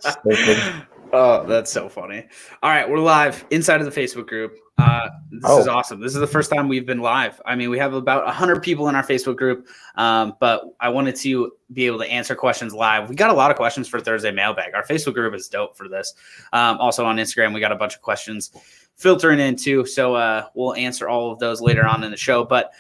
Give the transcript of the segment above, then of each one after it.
Stupid. Oh, that's so funny. All right, we're live inside of the Facebook group. This is awesome. This is the first time we've been live. I mean, we have about 100 people in our Facebook group, but I wanted to be able to answer questions live. We got a lot of questions for Thursday Mailbag. Our Facebook group is dope for this. Also on Instagram, we got a bunch of questions filtering in too, so we'll answer all of those later on in the show. But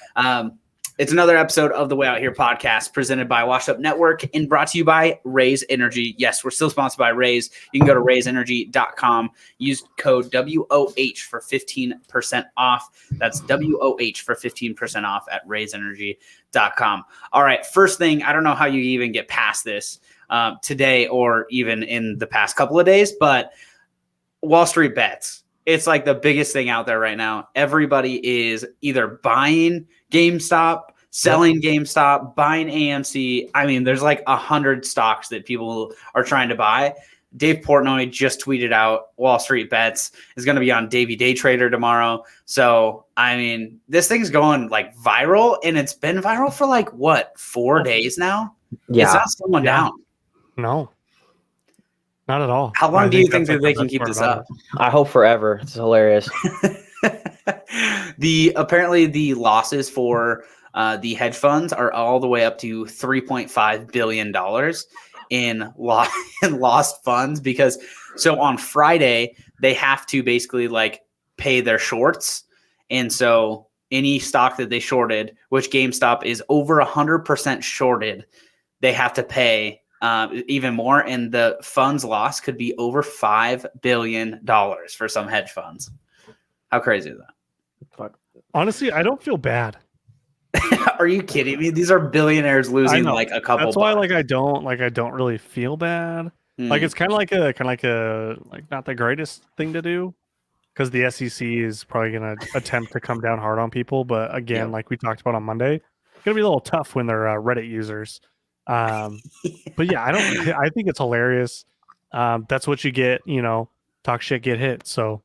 it's another episode of the Way Out Here podcast presented by Washed Up Network and brought to you by Raise Energy. Yes, we're still sponsored by Raise. You can go to raiseenergy.com. Use code WOH for 15% off. That's WOH for 15% off at raiseenergy.com. All right, first thing, I don't know how you even get past this today or even in the past couple of days, but Wall Street bets. It's like the biggest thing out there right now. Everybody is either buying GameStop, selling GameStop, buying AMC. I mean, there's like 100 stocks that people are trying to buy. Dave Portnoy just tweeted out Wall Street Bets is going to be on Davey Day Trader tomorrow. So, I mean, this thing's going like viral, and it's been viral for like, what, 4 days now? Yeah. It's not slowing down. No. Not at all. How long do you think that they can keep this up? I hope forever. It's hilarious. Apparently the losses for the hedge funds are all the way up to $3.5 billion in lost funds, because so on Friday they have to basically like pay their shorts, and so any stock that they shorted, which GameStop is over 100% shorted, they have to pay even more, and the funds loss could be over $5 billion for some hedge funds. How crazy is that? Honestly, I don't feel bad. Are you kidding me? These are billionaires losing like a couple. That's why I don't really feel bad. Like it's kind of like a not the greatest thing to do, because the SEC is probably going to attempt to come down hard on people. But again, like we talked about on Monday, it's going to be a little tough when they're Reddit users. But yeah, I think it's hilarious. That's what you get, talk shit, get hit. So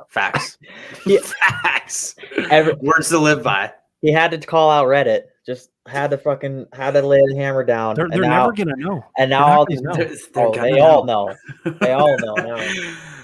facts. Facts. Words to live by. He had to call out Reddit. Just had to lay the hammer down. They're never gonna know. And now all these they all know. They all know now.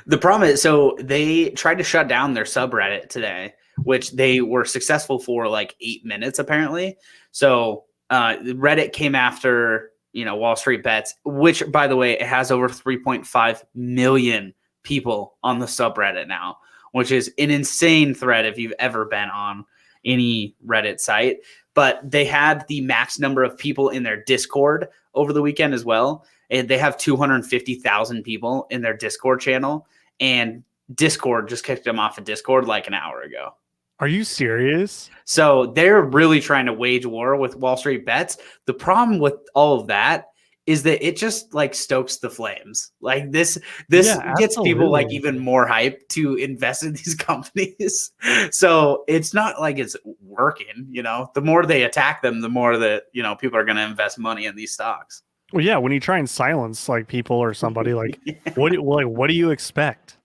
The problem is, so they tried to shut down their subreddit today, which they were successful for like 8 minutes apparently. So Reddit came after, Wall Street Bets, which, by the way, it has over 3.5 million people on the subreddit now, which is an insane thread if you've ever been on any Reddit site. But they had the max number of people in their Discord over the weekend as well. And they have 250,000 people in their Discord channel, and Discord just kicked them off of Discord like an hour ago. Are you serious? So they're really trying to wage war with Wall Street Bets. The problem with all of that is that it just like stokes the flames. Like this gets people like even more hype to invest in these companies. So it's not like it's working, the more they attack them, the more that, people are going to invest money in these stocks. Well, yeah. When you try and silence like people or somebody, like what do you expect?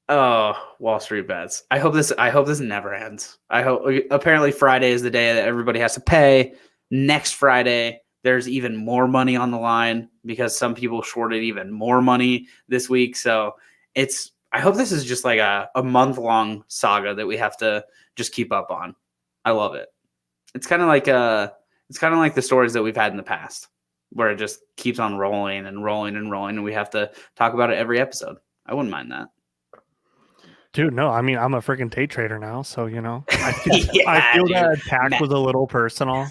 Oh, Wall Street Bets. I hope this never ends. Apparently Friday is the day that everybody has to pay. Next Friday, there's even more money on the line because some people shorted even more money this week. So I hope this is just like a month-long saga that we have to just keep up on. I love it. It's kind of like the stories that we've had in the past, where it just keeps on rolling and rolling and rolling, and we have to talk about it every episode. I wouldn't mind that. Dude, no, I mean, I'm a freaking day trader now, so, I feel that attack was a little personal.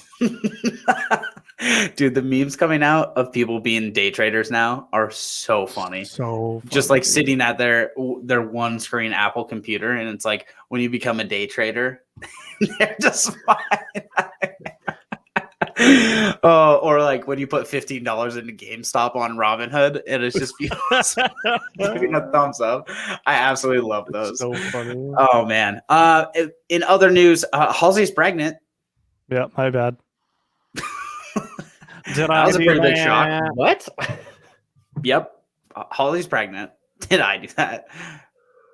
Dude, the memes coming out of people being day traders now are so funny. So funny. Just like sitting at their one screen Apple computer, and it's like when you become a day trader, they're just fine. Or like when you put $15 into GameStop on Robinhood, and it's just people giving a thumbs up. I absolutely love those. So funny. Oh man. In other news, Halsey's pregnant. Yeah, my bad. That was a pretty big shock. What? Yep. Halsey's pregnant. Did I do that?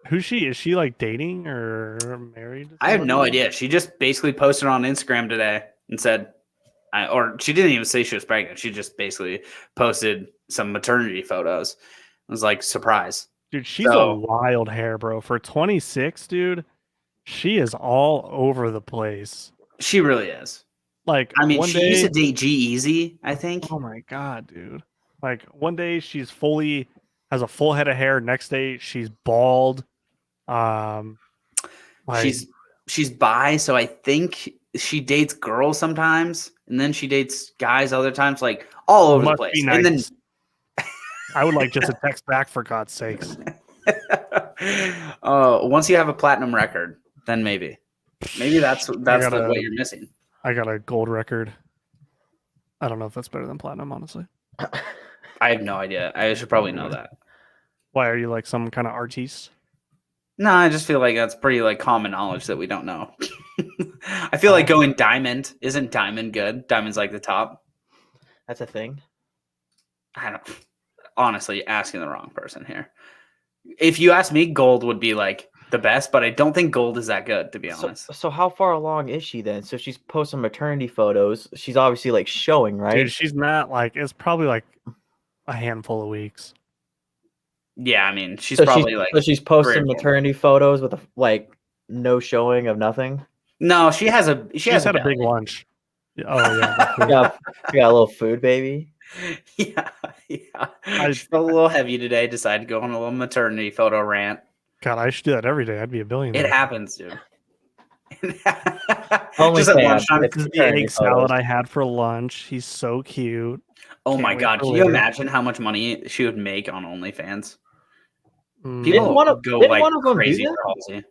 Who's she? Is she like dating or married? I have no idea. She just basically posted on Instagram today and said, Or she didn't even say she was pregnant. She just basically posted some maternity photos. It was like, surprise. Dude, she's a wild hair, bro. For 26, dude, she is all over the place. She really is. Like, I mean, one she day, used to date G-Eazy, I think. oh my god, dude. Like, one day she's has a full head of hair. Next day she's bald. Like, she's bi, so I think she dates girls sometimes, and then she dates guys other times, like all over the place. Nice. And then I would like just a text back, for God's sakes. Once you have a platinum record, then maybe that's what you're missing. I got a gold record. I don't know if that's better than platinum, honestly. I have no idea. I should probably know that. Why, are you like some kind of artiste? No, I just feel like that's pretty like common knowledge that we don't know. I feel like going diamond. Isn't diamond good? Diamond's like the top. That's a thing. I don't. Honestly, asking the wrong person here. If you ask me, gold would be like the best, but I don't think gold is that good, to be honest. So how far along is she then? So she's posting maternity photos. She's obviously like showing, right? Dude, she's not like, it's probably like a handful of weeks. Yeah, I mean, she's probably like. So she's posting maternity photos with like no showing of nothing. No, she's had a big lunch. Oh yeah, you got a little food, baby. Yeah. I felt a little heavy today. Decided to go on a little maternity photo rant. God, I should do that every day. I'd be a billionaire. It happens, dude. Only just at lunchtime. This is the egg salad I had for lunch. He's so cute. Oh my god! Can you imagine how much money she would make on OnlyFans? People go like crazy for Halsey.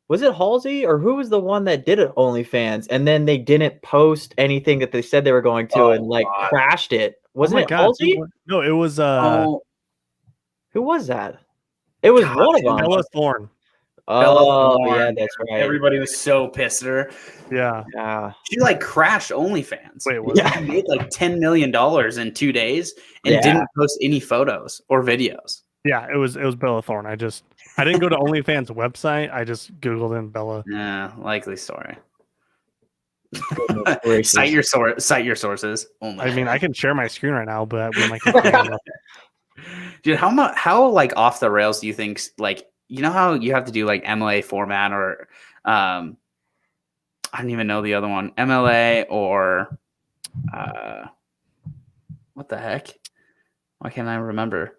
Was it Halsey or who was the one that did it OnlyFans and then they didn't post anything that they said they were going to and like crashed it? Wasn't it Halsey? No, it was who was that? It was one of them. Bella Thorne. Oh yeah, that's right. Everybody was so pissed at her. Yeah. She like crashed OnlyFans. Wait, she made like $10 million in 2 days and didn't post any photos or videos. Yeah, it was Bella Thorne. I didn't go to OnlyFans website. I just Googled in Bella. Yeah, likely story. Cite your sources. Only. I mean, I can share my screen right now, but we might. Dude, how like off the rails do you think? Like, you know how you have to do like MLA format or I don't even know the other one, MLA or what the heck? Why can't I remember?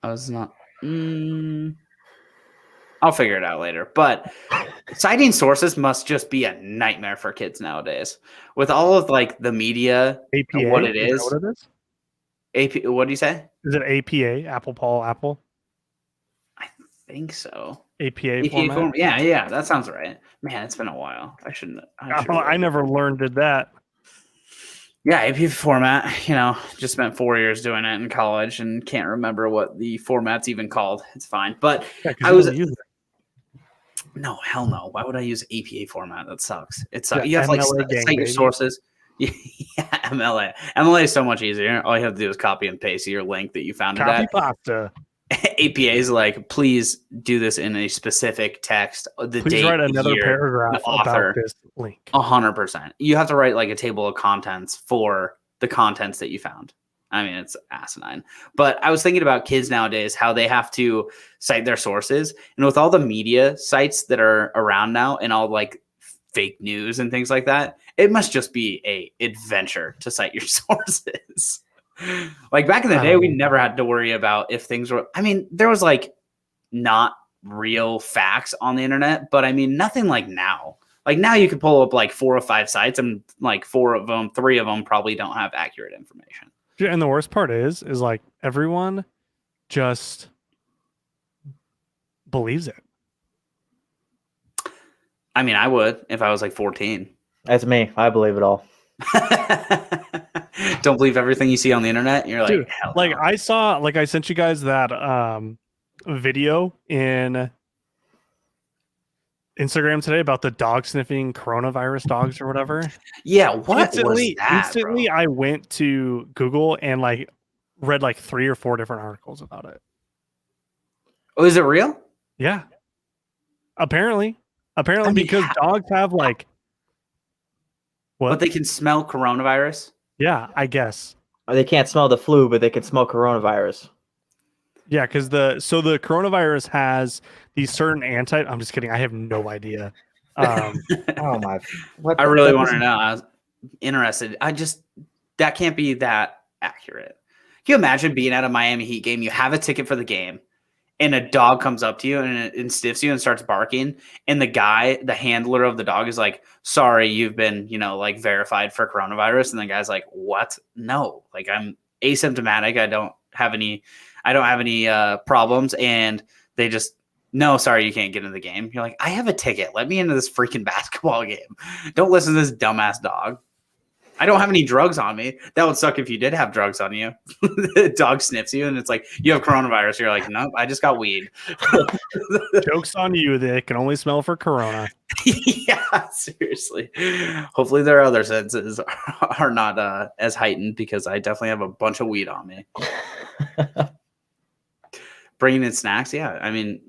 I was not. I'll figure it out later. But citing sources must just be a nightmare for kids nowadays. With all of like the media, APA, what it is. What it is? AP, what do you say? Is it APA? Apple? I think so. APA format? Yeah, that sounds right. Man, it's been a while. I never learned that. Yeah, AP format, just spent 4 years doing it in college and can't remember what the format's even called. It's fine. But no, hell no. Why would I use APA format? That sucks. It sucks. You have to cite your sources. Yeah, MLA. MLA is so much easier. All you have to do is copy and paste your link that you found it at. Pasta. APA is like, please do this in a specific text. Please write another paragraph about this link. 100%. You have to write like a table of contents for the contents that you found. I mean, it's asinine. But I was thinking about kids nowadays, how they have to cite their sources. And with all the media sites that are around now and all like fake news and things like that, it must just be a adventure to cite your sources. Like back in the day, we never had to worry about if things were, I mean, there was like not real facts on the internet, but I mean, nothing like now. Like now you could pull up like 4 or 5 sites and like 3 of them probably don't have accurate information. And the worst part is like everyone just believes it. I mean, I would if I was like 14. That's me. I believe it all. Don't believe everything you see on the internet. You're like, dude, hell like no. I sent you guys that video in Instagram today about the dog sniffing coronavirus dogs or whatever. Yeah, what instantly, was that, bro? I went to Google and like read like 3 or 4 different articles about it. Oh, is it real? Yeah. Apparently, because dogs have like What? But they can smell coronavirus? Yeah, I guess. They can't smell the flu, but they can smell coronavirus. Yeah, because the coronavirus has these certain I'm just kidding. I have no idea. Oh my! I really want to know. I was interested. That can't be that accurate. Can you imagine being at a Miami Heat game? You have a ticket for the game, and a dog comes up to you and sniffs you and starts barking. And the handler of the dog is like, "Sorry, you've been, like verified for coronavirus." And the guy's like, "What? No, like I'm asymptomatic. I don't have any problems." And they just, "No, sorry, you can't get into the game." You're like, "I have a ticket. Let me into this freaking basketball game. Don't listen to this dumbass dog. I don't have any drugs on me." That would suck if you did have drugs on you. The dog sniffs you and it's like, "You have coronavirus." You're like, "Nope, I just got weed." Joke's on you. They can only smell for corona. Yeah, seriously. Hopefully their other senses are not as heightened, because I definitely have a bunch of weed on me. Bringing in snacks? Yeah. I mean,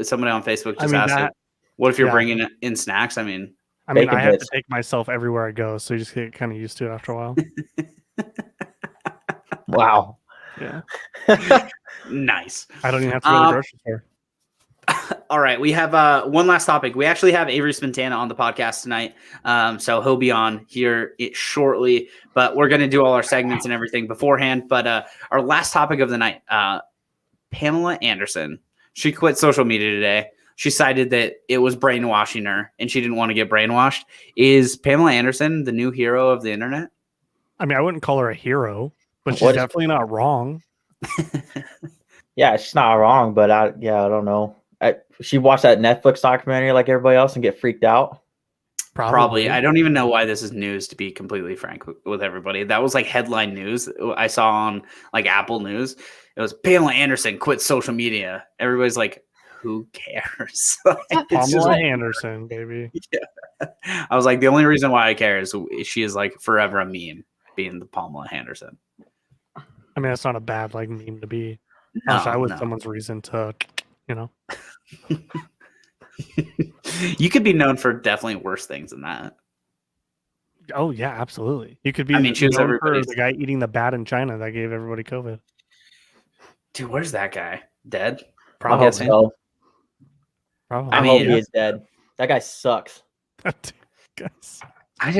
somebody on Facebook just asked, what if you're bringing in snacks? I mean, I have to take myself everywhere I go, so you just get kind of used to it after a while. Wow. Yeah. Nice. I don't even have to go to the grocery store. All right, we have one last topic. We actually have Avery Smetana on the podcast tonight, so he'll be on here shortly. But we're going to do all our segments and everything beforehand. But our last topic of the night, Pamela Anderson. She quit social media today. She cited that it was brainwashing her, and she didn't want to get brainwashed. Is Pamela Anderson the new hero of the internet? I mean, I wouldn't call her a hero, but she's definitely not wrong. Yeah, she's not wrong, but I don't know. She watched that Netflix documentary like everybody else and get freaked out. Probably. I don't even know why this is news, to be completely frank with everybody. That was like headline news I saw on like Apple News. It was Pamela Anderson quit social media. Everybody's like, who cares? Pamela Anderson, baby. Yeah. I was like, the only reason why I care is she is like forever a meme, being the Pamela Anderson. I mean, that's not a bad like meme to be. No, I was someone's reason to, You could be known for definitely worse things than that. Oh yeah, absolutely. You could be. I mean, she was known for the guy eating the bat in China that gave everybody COVID. Dude, where's that guy? Dead? Probably. I hope so. Probably. I hope he is dead. That guy sucks. I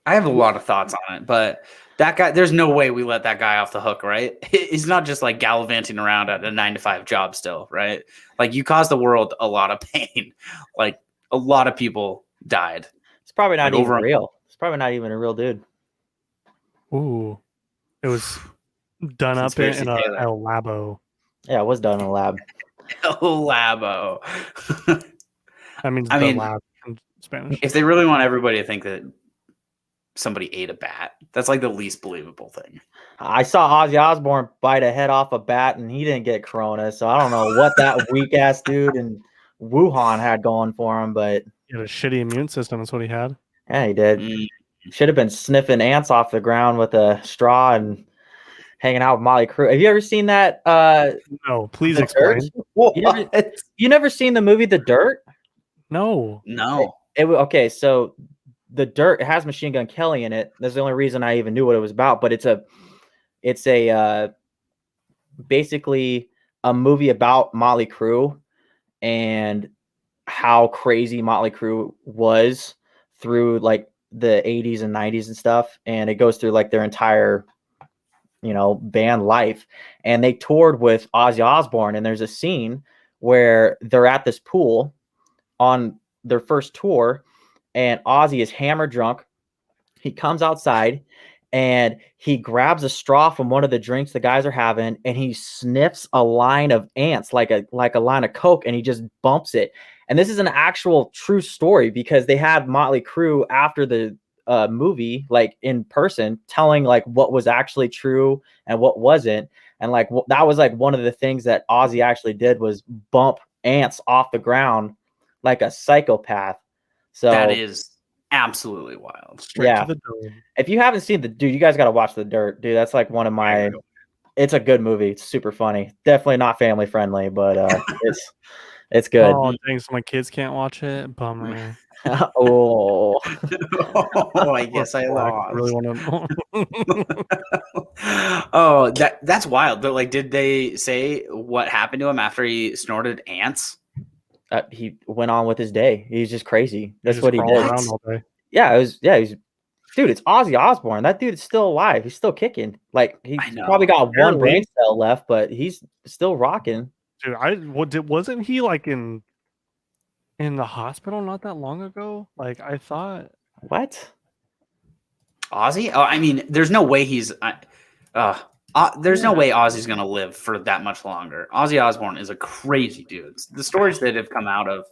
have a lot of thoughts on it, but that guy, there's no way we let that guy off the hook, right? He's not just like gallivanting around at a 9-to-5 job still, right? Like, you caused the world a lot of pain. Like, a lot of people died. It's probably not even real. It's probably not even a real dude. Ooh. It was done up in a labo. Yeah, it was done in a lab. Labo. That means lab in Spanish. If they really want everybody to think that somebody ate a bat, that's like the least believable thing. I saw Ozzy Osbourne bite a head off a bat, and he didn't get corona, so I don't know what that weak ass dude in Wuhan had going for him, but he had a shitty immune system. That's what he had. Yeah, he did. Should have been sniffing ants off the ground with a straw and hanging out with Motley Crue. Have you ever seen that? No, please explain. You never seen the movie The Dirt? No. Okay, so The Dirt, it has Machine Gun Kelly in it. That's the only reason I even knew what it was about. But it's basically a movie about Motley Crue and how crazy Motley Crue was through like the 80s and 90s and stuff. And it goes through like their entire band life. And they toured with Ozzy Osbourne, and there's a scene where they're at this pool on their first tour, and Ozzy is hammered drunk. He comes outside and he grabs a straw from one of the drinks the guys are having, and he sniffs a line of ants, like a line of Coke, and he just bumps it. And this is an actual true story, because they had Motley Crue after the movie, like in person, telling like what was actually true and what wasn't. And like that was like one of the things that Ozzy actually did, was bump ants off the ground like a psychopath. So that is absolutely wild. Yeah. If you haven't seen you guys got to watch The Dirt, dude. That's like one of my. It's a good movie. It's super funny. Definitely not family friendly, but It's good. Oh, dang, so my kids can't watch it. Bummer. Oh, Oh, I guess I lost. Really want to. Oh, that's wild. But like, did they say what happened to him after he snorted ants? he went on with his day. He's just crazy. That's Just what he crawl did. around all day. Yeah, it was. Yeah, he's. Dude, it's Ozzy Osbourne. That dude is still alive. He's still kicking. Like he's I know. probably got one Apparently. brain cell left, but he's still rocking. Dude, wasn't he like in the hospital not that long ago? Like I thought. What? Ozzy? Oh, I mean, there's no way he's. There's no way Ozzy's gonna live for that much longer. Ozzy Osbourne is a crazy dude. The stories that have come out of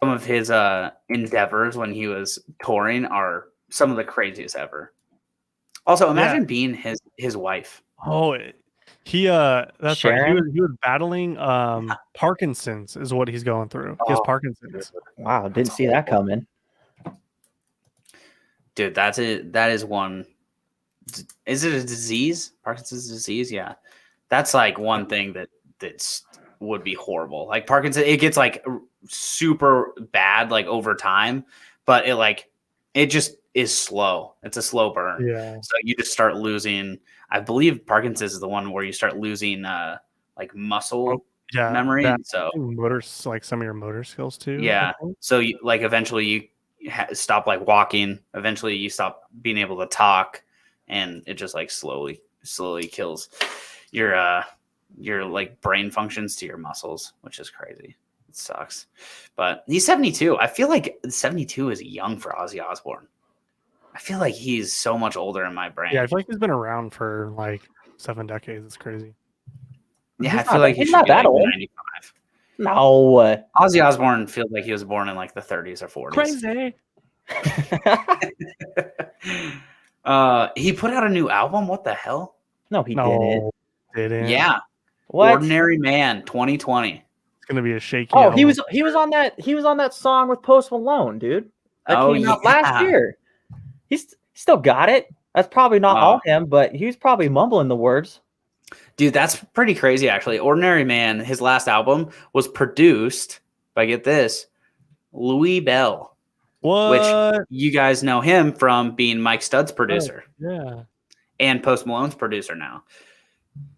some of his endeavors when he was touring are some of the craziest ever. Also, imagine being his wife. Oh, that's Sharon? right. He was battling Parkinson's is what he's going through. He has Parkinson's. Wow, didn't see that coming. Dude, that's it. That is one. Is it a disease? Parkinson's disease? Yeah. That's like one thing that's would be horrible. Like Parkinson's, it gets like super bad like over time, but it just is slow. It's a slow burn. Yeah. So you just start losing. I believe Parkinson's is the one where you start losing like muscle memory. So like some of your motor skills too. Yeah. So you, like eventually you stop like walking. Eventually you stop being able to talk, and it just like slowly kills your like brain functions to your muscles, which is crazy. It sucks. But he's 72. I feel like 72 is young for Ozzy Osbourne. I feel like he's so much older in my brain. Yeah, I feel like he's been around for like 7 decades. It's crazy. Yeah, I feel like he's not that old. 95. No. Ozzy Osbourne feels like he was born in like the 30s or 40s. Crazy. He put out a new album. What the hell? No, he didn't. Yeah. What? Ordinary Man 2020. It's gonna be a shaky. Oh, he was on that song with Post Malone, dude. That came out last year. He's still got it. That's probably not all him, but he was probably mumbling the words. Dude, that's pretty crazy, actually. Ordinary Man, his last album, was produced by, get this, Louis Bell. What? Which you guys know him from being Mike Studd's producer. Yeah. And Post Malone's producer now.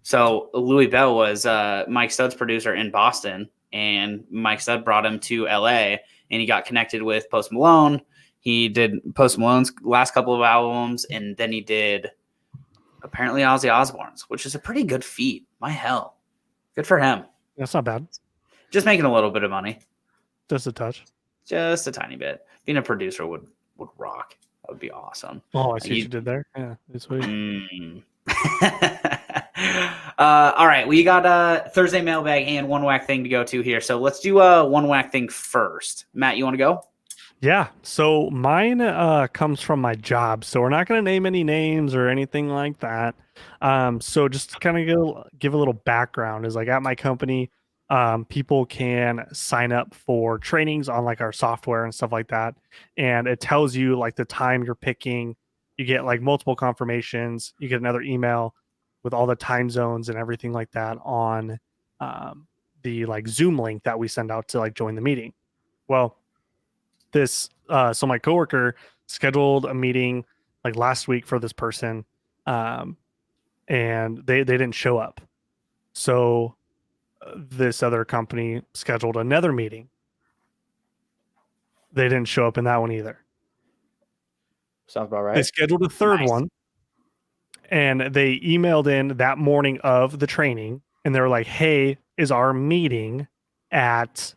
So Louis Bell was Mike Studd's producer in Boston, and Mike Studd brought him to LA, and he got connected with Post Malone. He did Post Malone's last couple of albums, and then he did apparently Ozzy Osbourne's, which is a pretty good feat. My hell. Good for him. That's not bad. Just making a little bit of money. Just a touch. Just a tiny bit. Being a producer would rock. That would be awesome. Oh, I see what you did there. Yeah, that's sweet. All right, we got Thursday mailbag and one whack thing to go to here. So let's do one whack thing first. Matt, you want to go? Yeah. So mine comes from my job. So we're not going to name any names or anything like that. So just to kind of give a little background is like at my company, people can sign up for trainings on like our software and stuff like that. And it tells you like the time you're picking. You get like multiple confirmations. You get another email with all the time zones and everything like that on the like Zoom link that we send out to like join the meeting. Well, so my coworker scheduled a meeting like last week for this person, and they didn't show up. So this other company scheduled another meeting. They didn't show up in that one either. Sounds about right. They scheduled a third one, and they emailed in that morning of the training, and they were like, "Hey, is our meeting at?"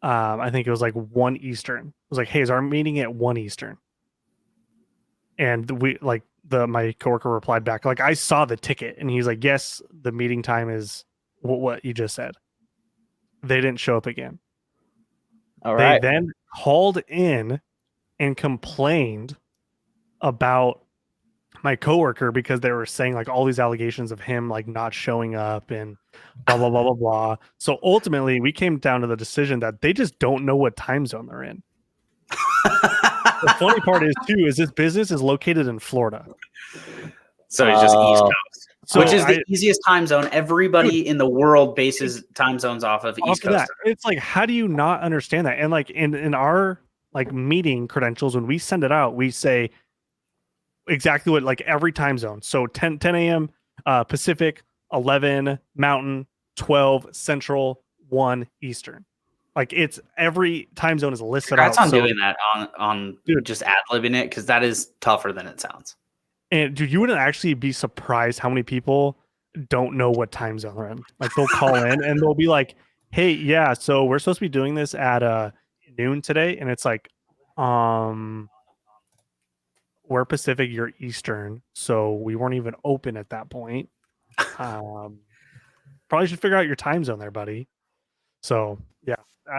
I think it was like 1 Eastern. It was like, "Hey, is our meeting at 1 Eastern?" And we like my coworker replied back, like, "I saw the ticket," and he's like, "Yes, the meeting time is what you just said." They didn't show up again. All right. They then called in and complained about my coworker because they were saying like all these allegations of him like not showing up and blah blah blah blah blah. So ultimately we came down to the decision that they just don't know what time zone they're in. The funny part is too is this business is located in Florida. So he's just East Coast. which is the easiest time zone. Everybody in the world bases time zones off of East Coast. It's like, how do you not understand that? And like in our like meeting credentials, when we send it out, we say exactly what, like every time zone. So 10 a.m. Pacific, 11 Mountain, 12 Central, 1 Eastern. Like it's every time zone is listed out. Congrats on doing that on dude, just ad-libbing it, because that is tougher than it sounds. And dude, you wouldn't actually be surprised how many people don't know what time zone they're in. Like they'll call in and they'll be like, "Hey, yeah, so we're supposed to be doing this at noon today," and it's like, we're Pacific, you're Eastern, so we weren't even open at that point. Probably should figure out your time zone there, buddy. So yeah,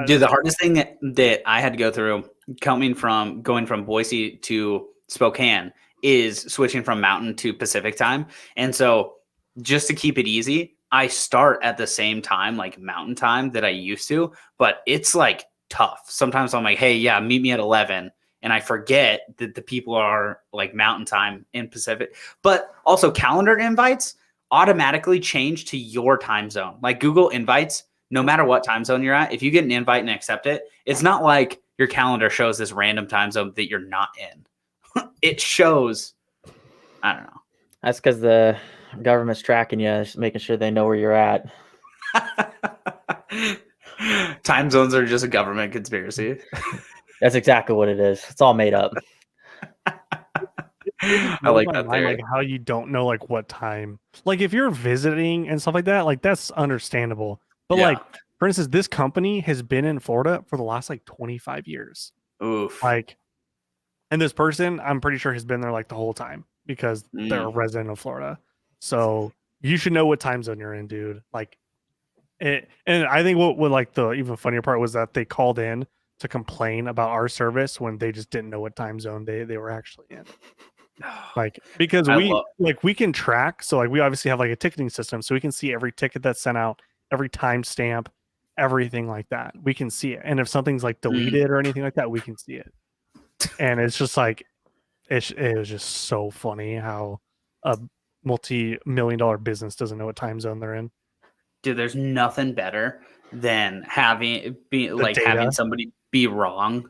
dude, the hardest thing that I had to go through going from Boise to Spokane is switching from Mountain to Pacific time. And so just to keep it easy, I start at the same time, like Mountain time, that I used to, but it's like tough. Sometimes I'm like, hey, yeah, meet me at 11. And I forget that the people are like Mountain time in Pacific. But also calendar invites automatically change to your time zone. Like Google Invites, no matter what time zone you're at, if you get an invite and accept it, it's not like your calendar shows this random time zone that you're not in. It shows, I don't know. That's because the government's tracking you, just making sure they know where you're at. Time zones are just a government conspiracy. That's exactly what it is. It's all made up. I like that theory. Like how you don't know like what time. Like if you're visiting and stuff like that, like that's understandable. But like, for instance, this company has been in Florida for the last like 25 years. Oof. Like, and this person, I'm pretty sure, has been there like the whole time because they're a resident of Florida. So you should know what time zone you're in, dude. Like, and I think what like the even funnier part was that they called in to complain about our service when they just didn't know what time zone they were actually in. Like, because we can track. So like we obviously have like a ticketing system, so we can see every ticket that's sent out, every timestamp, everything like that. We can see it. And if something's like deleted or anything like that, we can see it. And it's just like, it was just so funny how a multi-million-dollar business doesn't know what time zone they're in. Dude, there's nothing better than having somebody be wrong.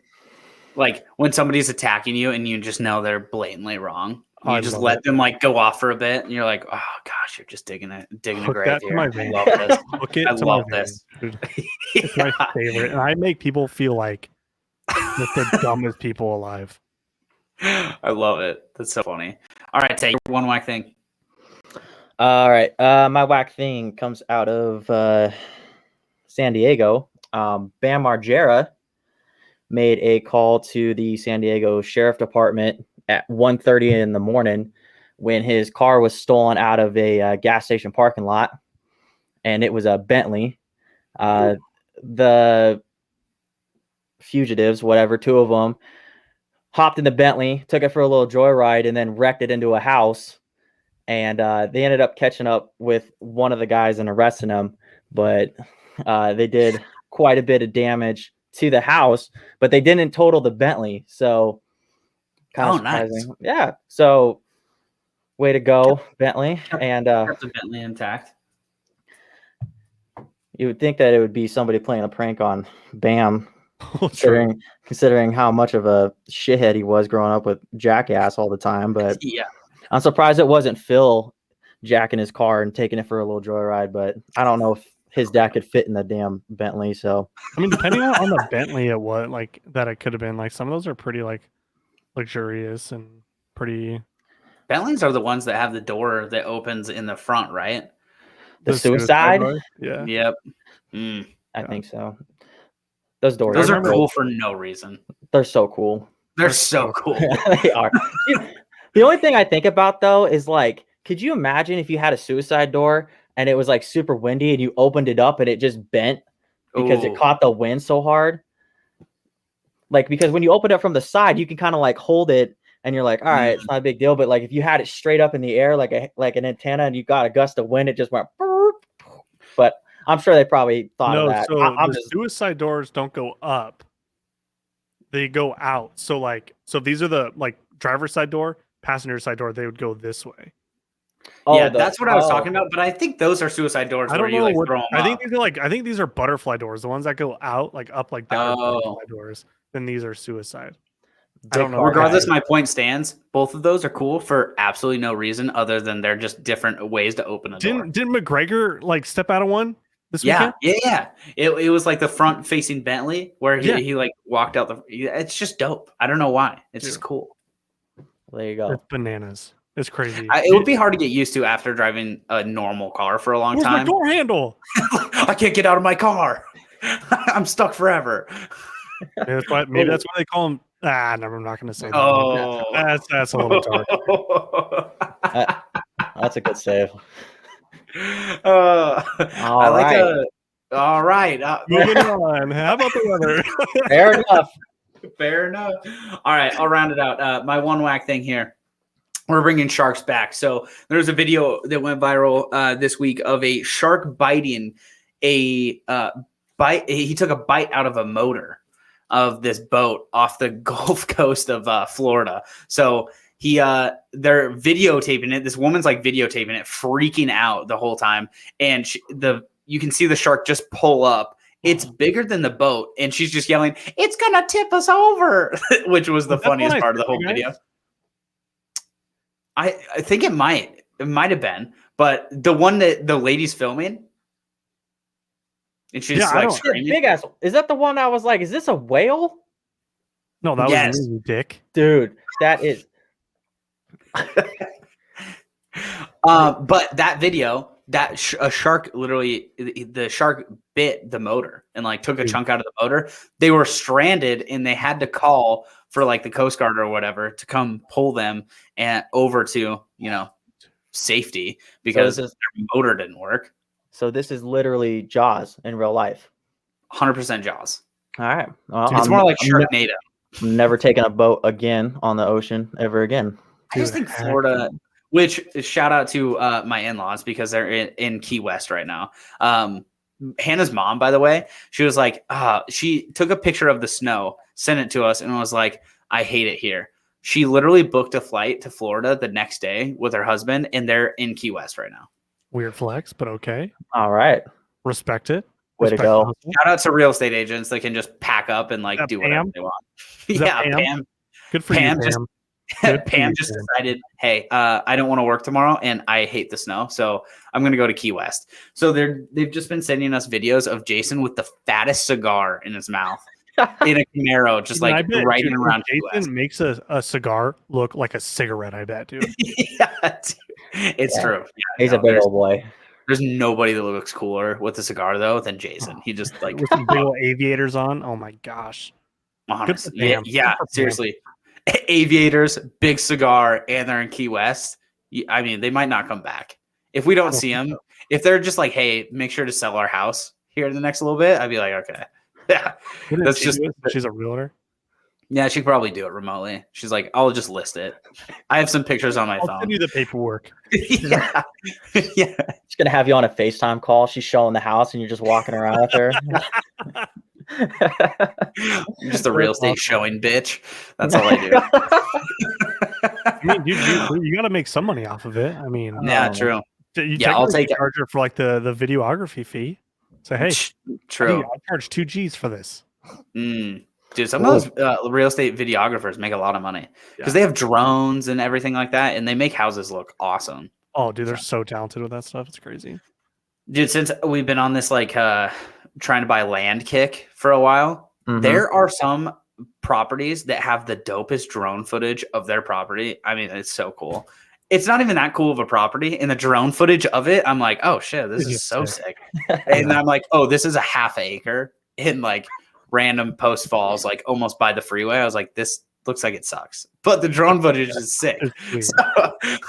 Like when somebody's attacking you and you just know they're blatantly wrong. You just let them like go off for a bit, and you're like, "Oh gosh, you're just digging a grave here." I love this. I love this. It's my favorite, and I make people feel like the dumbest people alive. I love it. That's so funny. All right, take one whack thing. All right, my whack thing comes out of San Diego. Bam Margera made a call to the San Diego Sheriff Department at 1:30 in the morning when his car was stolen out of a gas station parking lot, and it was a Bentley. The fugitives, whatever, two of them, hopped in the Bentley, took it for a little joyride, and then wrecked it into a house. And they ended up catching up with one of the guys and arresting him, but they did quite a bit of damage to the house, but they didn't total the Bentley. So kind of surprising. Nice. Yeah. So way to go, Bentley. And kept the Bentley intact. You would think that it would be somebody playing a prank on Bam, considering how much of a shithead he was growing up with Jackass all the time. But yeah, I'm surprised it wasn't Phil jacking his car and taking it for a little joyride. But I don't know if his dad could fit in the damn Bentley. So I mean, depending on the Bentley, it could have been like some of those are pretty like luxurious and pretty. Bentleys are the ones that have the door that opens in the front, right? The suicide? Yeah. Yep. I think so. Those doors. Those are cool for no reason. They're so cool. They're so cool. They are. The only thing I think about though is like, could you imagine if you had a suicide door and it was like super windy and you opened it up and it just bent because it caught the wind so hard? Like, because when you open it from the side, you can kind of like hold it and you're like, all right, it's not a big deal. But like if you had it straight up in the air, like an antenna, and you got a gust of wind, it just went. But I'm sure they probably thought of that. So the suicide doors don't go up; they go out. So these are the like driver's side door, passenger side door. They would go this way. Oh, yeah, that's what I was talking about. But I think those are suicide doors. I don't where know you, what. throw them I think up. these are I think these are butterfly doors. The ones that go out, like up, like that. Are butterfly doors. Then these are suicide. I don't know. Regardless, my point stands. Both of those are cool for absolutely no reason other than they're just different ways to open a door. Didn't McGregor like step out of one this Yeah, weekend? yeah. It was like the front facing Bentley where Yeah. he like walked out the. It's just dope. I don't know why. It's just cool. There you go. It's bananas. It's crazy. It would be hard to get used to after driving a normal car for a long Where's time. my door handle? I can't get out of my car. I'm stuck forever. Maybe that's why they call them. Never. I'm not going to say that. Oh, that's a little dark. That's a good save. I like a. All right. Moving on. How about the weather? Fair enough. Fair enough. All right, I'll round it out. My one whack thing here. We're bringing sharks back. So there's a video that went viral this week of a shark biting a bite. He took a bite out of a motor of this boat off the Gulf Coast of Florida. So they're videotaping it. This woman's like videotaping it, freaking out the whole time, and you can see the shark just pull up. It's bigger than the boat, and she's just yelling, "It's gonna tip us over," which was the funniest part of the whole video. I think it might have been, but the one that the lady's filming, and she's like screaming. Big ass. Is that the one I was like, is this a whale? No, that was me, dick. Dude, that is. But that video, a shark literally, the shark bit the motor and like took a chunk out of the motor. They were stranded and they had to call for like the Coast Guard or whatever to come pull them and over to, safety because their motor didn't work. So this is literally Jaws in real life. 100% Jaws. All right. Well, it's more like Sharknado. I'm never taking a boat again on the ocean ever again. I just think Florida, which shout out to my in-laws because they're in Key West right now. Hannah's mom, by the way, she was like, she took a picture of the snow, sent it to us, and was like, I hate it here. She literally booked a flight to Florida the next day with her husband, and they're in Key West right now. Weird flex, but okay. All right. Respect it. Way to go. Shout out to real estate agents that can just pack up and like do whatever they want. Yeah, Pam. Good for Pam. you, Pam. Pam just decided, hey, I don't want to work tomorrow and I hate the snow, so I'm going to go to Key West. So they've just been sending us videos of Jason with the fattest cigar in his mouth in a Camaro, just like riding around. Jason makes a cigar look like a cigarette, I bet, dude. Yeah, dude. It's true. Yeah, he's a big old boy. There's nobody that looks cooler with a cigar though than Jason. He just like with some big old aviators on. Oh my gosh. Honestly, yeah, seriously. Aviators, big cigar, and they're in Key West. I mean, they might not come back if we don't see them. If they're just like, "Hey, make sure to sell our house here in the next little bit," I'd be like, "Okay, yeah." That's just she's a realtor. Yeah, she could probably do it remotely. She's like, "I'll just list it." I have some pictures on my phone. I'll send you the paperwork. Yeah, yeah. She's gonna have you on a FaceTime call. She's showing the house, and you're just walking around with her. I'm just a real estate showing bitch. That's all I do. I mean, you got to make some money off of it. I mean, yeah, true. I'll take it. Charge her for like the videography fee. Say, hey, true. I charge $2,000 for this. Dude, some of those real estate videographers make a lot of money because they have drones and everything like that, and they make houses look awesome. Oh, dude, they're so talented with that stuff. It's crazy. Dude, since we've been on this like trying to buy land kick for a while, there are some properties that have the dopest drone footage of their property. I mean, it's so cool. It's not even that cool of a property. In the drone footage of it, I'm like, oh shit, this is so sick. And I'm like, oh, this is a half acre in like random Post Falls, like almost by the freeway. I was like, this looks like it sucks, but the drone footage is sick. So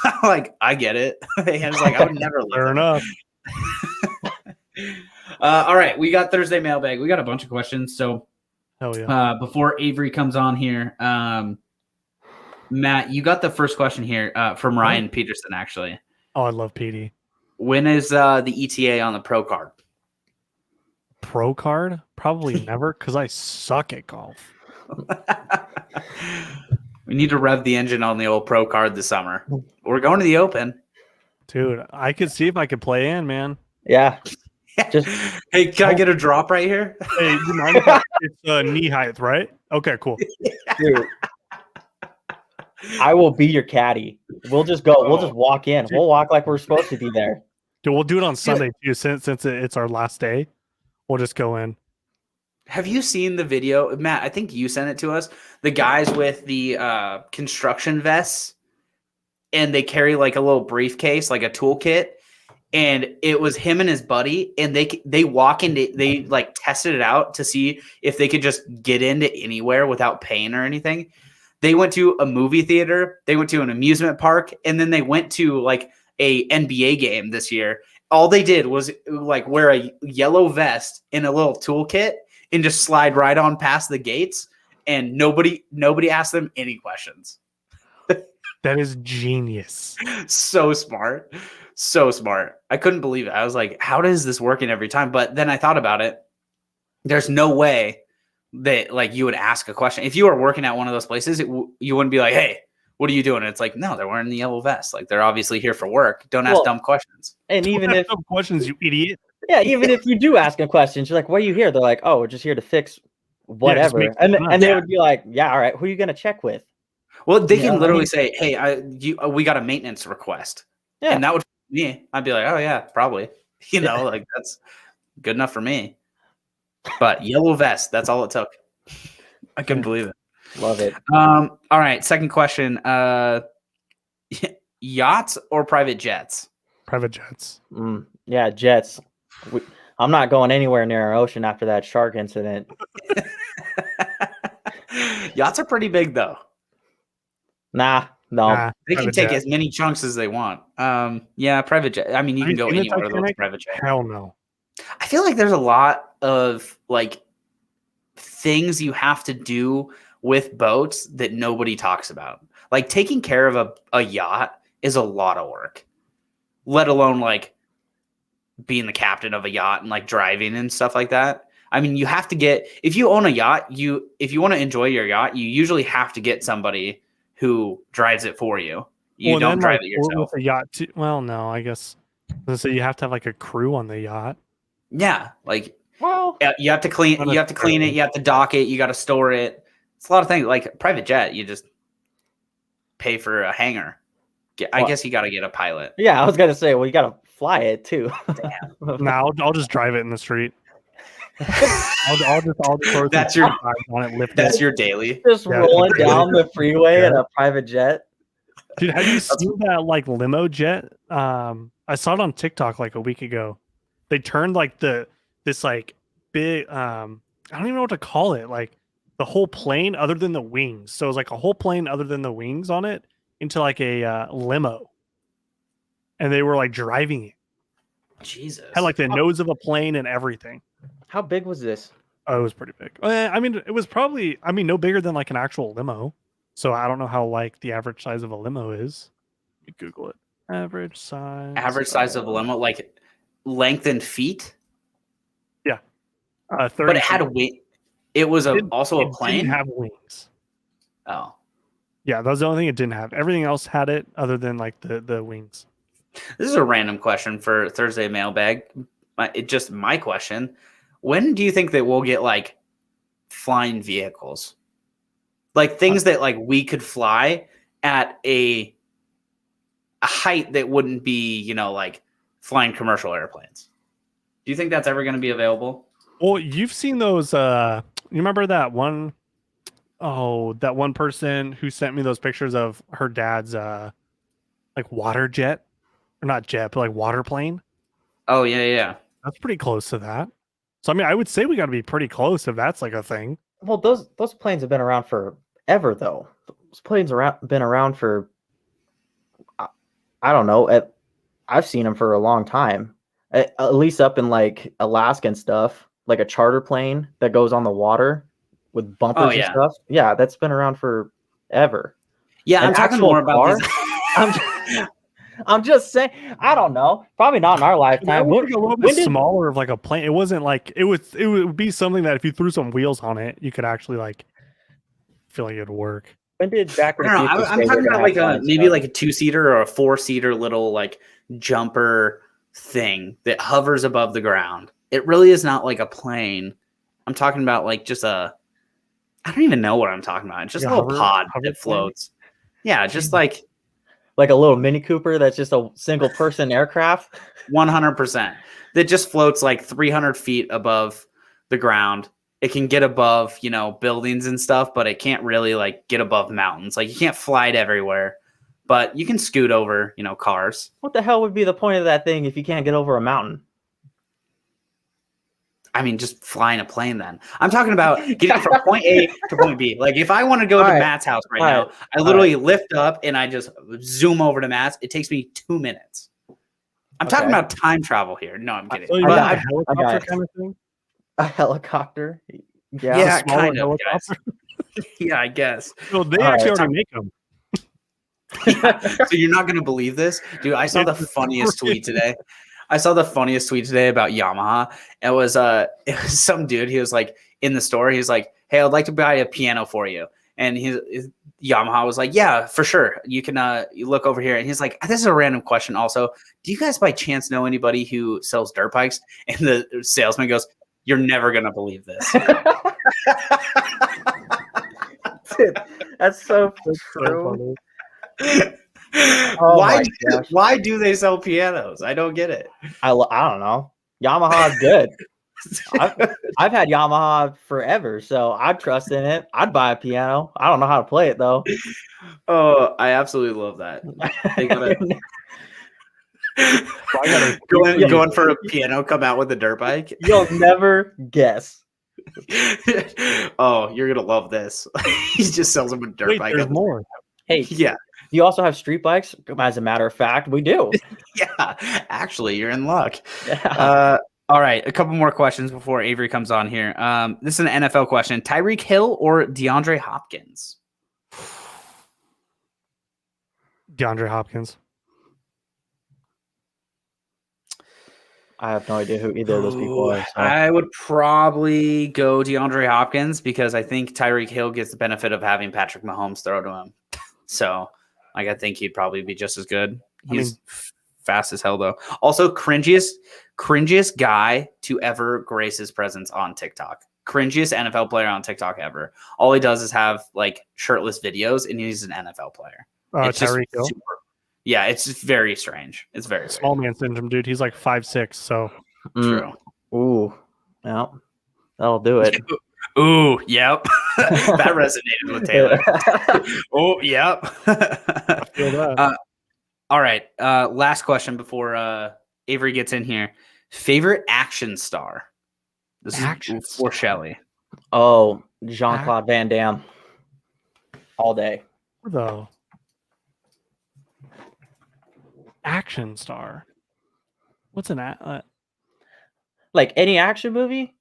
I'm like, I get it. And I was like, I would never live. Fair enough. All right, we got Thursday mailbag. We got a bunch of questions. So hell yeah. Before Avery comes on here, Matt, you got the first question here from Ryan Peterson, actually. Oh, I love PD. When is the ETA on the Pro card? Pro card? Probably never, because I suck at golf. We need to rev the engine on the old Pro card this summer. We're going to the Open. Dude, I could see if I could play in, man. Yeah. Just hey, can I get a drop right here? Hey, you mind if it's knee height, right? Okay, cool. dude, I will be your caddy. We'll just go. We'll just walk in. We'll walk like we're supposed to be there. Dude, we'll do it on Sunday too, since it's our last day. We'll just go in. Have you seen the video, Matt? I think you sent it to us. The guys with the construction vests, and they carry like a little briefcase, like a toolkit, and it was him and his buddy, and they walk into, they like tested it out to see if they could just get into anywhere without pain or anything. They went to a movie theater, they went to an amusement park, and then they went to like a NBA game this year. All they did was like wear a yellow vest and a little toolkit and just slide right on past the gates, and nobody asked them any questions. That is genius. So smart. So smart. I couldn't believe it. I was like, how does this working every time? But then I thought about it. There's no way that like you would ask a question. If you were working at one of those places, you wouldn't be like, hey, what are you doing? It's like, no, they're wearing the yellow vest. Like they're obviously here for work. Don't ask dumb questions. And even if dumb questions, you idiot. Yeah, even if you do ask them questions, you're like, why are you here? They're like, oh, we're just here to fix whatever. Yeah, and they would be like, yeah, all right, who are you gonna check with? Well, they can literally say, hey, we got a maintenance request. Yeah. And that would be me. I'd be like, oh yeah, probably. You know, like that's good enough for me. But yellow vest, that's all it took. I couldn't believe it. Love it. All right, second question. Yachts or private jets? Private jets. Yeah, jets. I'm not going anywhere near our ocean after that shark incident. Yachts are pretty big, though. No. They can take as many chunks as they want. Yeah, private jet. I mean, you can go anywhere with a private jet. Hell no. I feel like there's a lot of like things you have to do with boats that nobody talks about. Like taking care of a yacht is a lot of work, let alone like being the captain of a yacht and like driving and stuff like that. I mean, you have to get, if you own a yacht, if you want to enjoy your yacht, you usually have to get somebody who drives it for you. You don't drive it yourself. With a yacht too, well, no, I guess. So you have to have like a crew on the yacht. Yeah, like you have to clean it, you have to dock it, you got to store it. It's a lot of things. Like private jet, you just pay for a hangar. I guess you got to get a pilot. Yeah, I was gonna say, well, you got to fly it too. Damn. No, I'll just drive it in the street. I'll just throw that's your daily. Just rolling down the freeway in a private jet. Dude, have you seen that like limo jet? I saw it on TikTok like a week ago. They turned like this like big I don't even know what to call it, like the whole plane other than the wings. So it was like a whole plane other than the wings on it into like a limo. And they were like driving it. Jesus. Had like the nose of a plane and everything. How big was this? Oh, it was pretty big. I mean, it was probably, no bigger than like an actual limo. So I don't know how like the average size of a limo is. Let me Google it. Average size of a limo, like length in feet. Yeah, 30 but it had a wing. It was also a plane. Didn't have wings. Oh, yeah, that was the only thing it didn't have. Everything else had it, other than like the wings. This is a random question for Thursday mailbag. Just my question: when do you think that we'll get like flying vehicles, like things that like we could fly at a height that wouldn't be, like flying commercial airplanes? Do you think that's ever going to be available? Well, you've seen those. You remember that one person who sent me those pictures of her dad's like water jet, or not jet, but like water plane. Oh yeah. That's pretty close to that. So I mean, I would say we got to be pretty close if that's like a thing. Well, those planes have been around forever, though. Those planes been around for, I don't know. I've seen them for a long time. At least up in like Alaska and stuff, like a charter plane that goes on the water with bumpers and stuff. Yeah, that's been around forever. Yeah, I'm talking more about this. I'm just saying. I don't know. Probably not in our lifetime. It was a little bit smaller of like a plane. It wasn't like it would be something that if you threw some wheels on it, you could actually like feel like it'd work. When did Back to the I don't know. Future I'm say talking they're about gonna like have maybe like a 2-seater or a 4-seater little like jumper thing that hovers above the ground. It really is not like a plane. I'm talking about like just I don't even know what I'm talking about. It's just a little pod that floats. Yeah, just like a little Mini Cooper that's just a single person aircraft. 100%. That just floats like 300 feet above the ground. It can get above, buildings and stuff, but it can't really like get above mountains. Like you can't fly it everywhere, but you can scoot over, cars. What the hell would be the point of that thing if you can't get over a mountain? I mean, just flying a plane then. I'm talking about getting from point A to point B. Like if I want to go to Matt's house right now, I literally lift up and I just zoom over to Matt's. It takes me 2 minutes. I'm talking about time travel here. No, I'm kidding. So you got a helicopter kind of thing? A helicopter? Yeah, kind of. Yeah, I guess. Well, they actually already make them. So you're not going to believe this? Dude, I saw the funniest tweet today. About Yamaha. It was some dude. He was like in the store. He was like, "Hey, I'd like to buy a piano for you." And Yamaha was like, "Yeah, for sure. You can you look over here." And he's like, "This is a random question. Also, do you guys by chance know anybody who sells dirt bikes?" And the salesman goes, "You're never gonna believe this." Dude, that's so true. Why do they sell pianos? I don't get it. I don't know. Yamaha's good. I've had Yamaha forever, so I'd trust in it. I'd buy a piano. I don't know how to play it though. Oh, I absolutely love that. They going for a piano, come out with a dirt bike. You'll never guess. Oh, you're gonna love this. He just sells them a dirt bike. There's more. Hey, yeah. You also have street bikes? As a matter of fact, we do. Yeah, actually, you're in luck. Yeah. All right, a couple more questions before Avery comes on here. This is an NFL question. Tyreek Hill or Deandre Hopkins? Deandre Hopkins. I have no idea who either of those people are. So. I would probably go DeAndre Hopkins because I think Tyreek Hill gets the benefit of having Patrick Mahomes throw to him. So, I think he'd probably be just as good. He's fast as hell, though. Also, cringiest guy to ever grace his presence on TikTok. Cringiest NFL player on TikTok ever. All he does is have shirtless videos, and he's an NFL player. Tyreek Hill. Yeah, it's just very strange. It's very small man syndrome, dude. He's like 5'6", so true. Ooh, yeah, that'll do it. Ooh, yep. That resonated with Taylor. Oh, yep. I feel that. All right. Last question before Avery gets in here. Favorite action star? This is for Shelly. Oh, Jean-Claude Van Damme. All day. The action star. What's an like any action movie?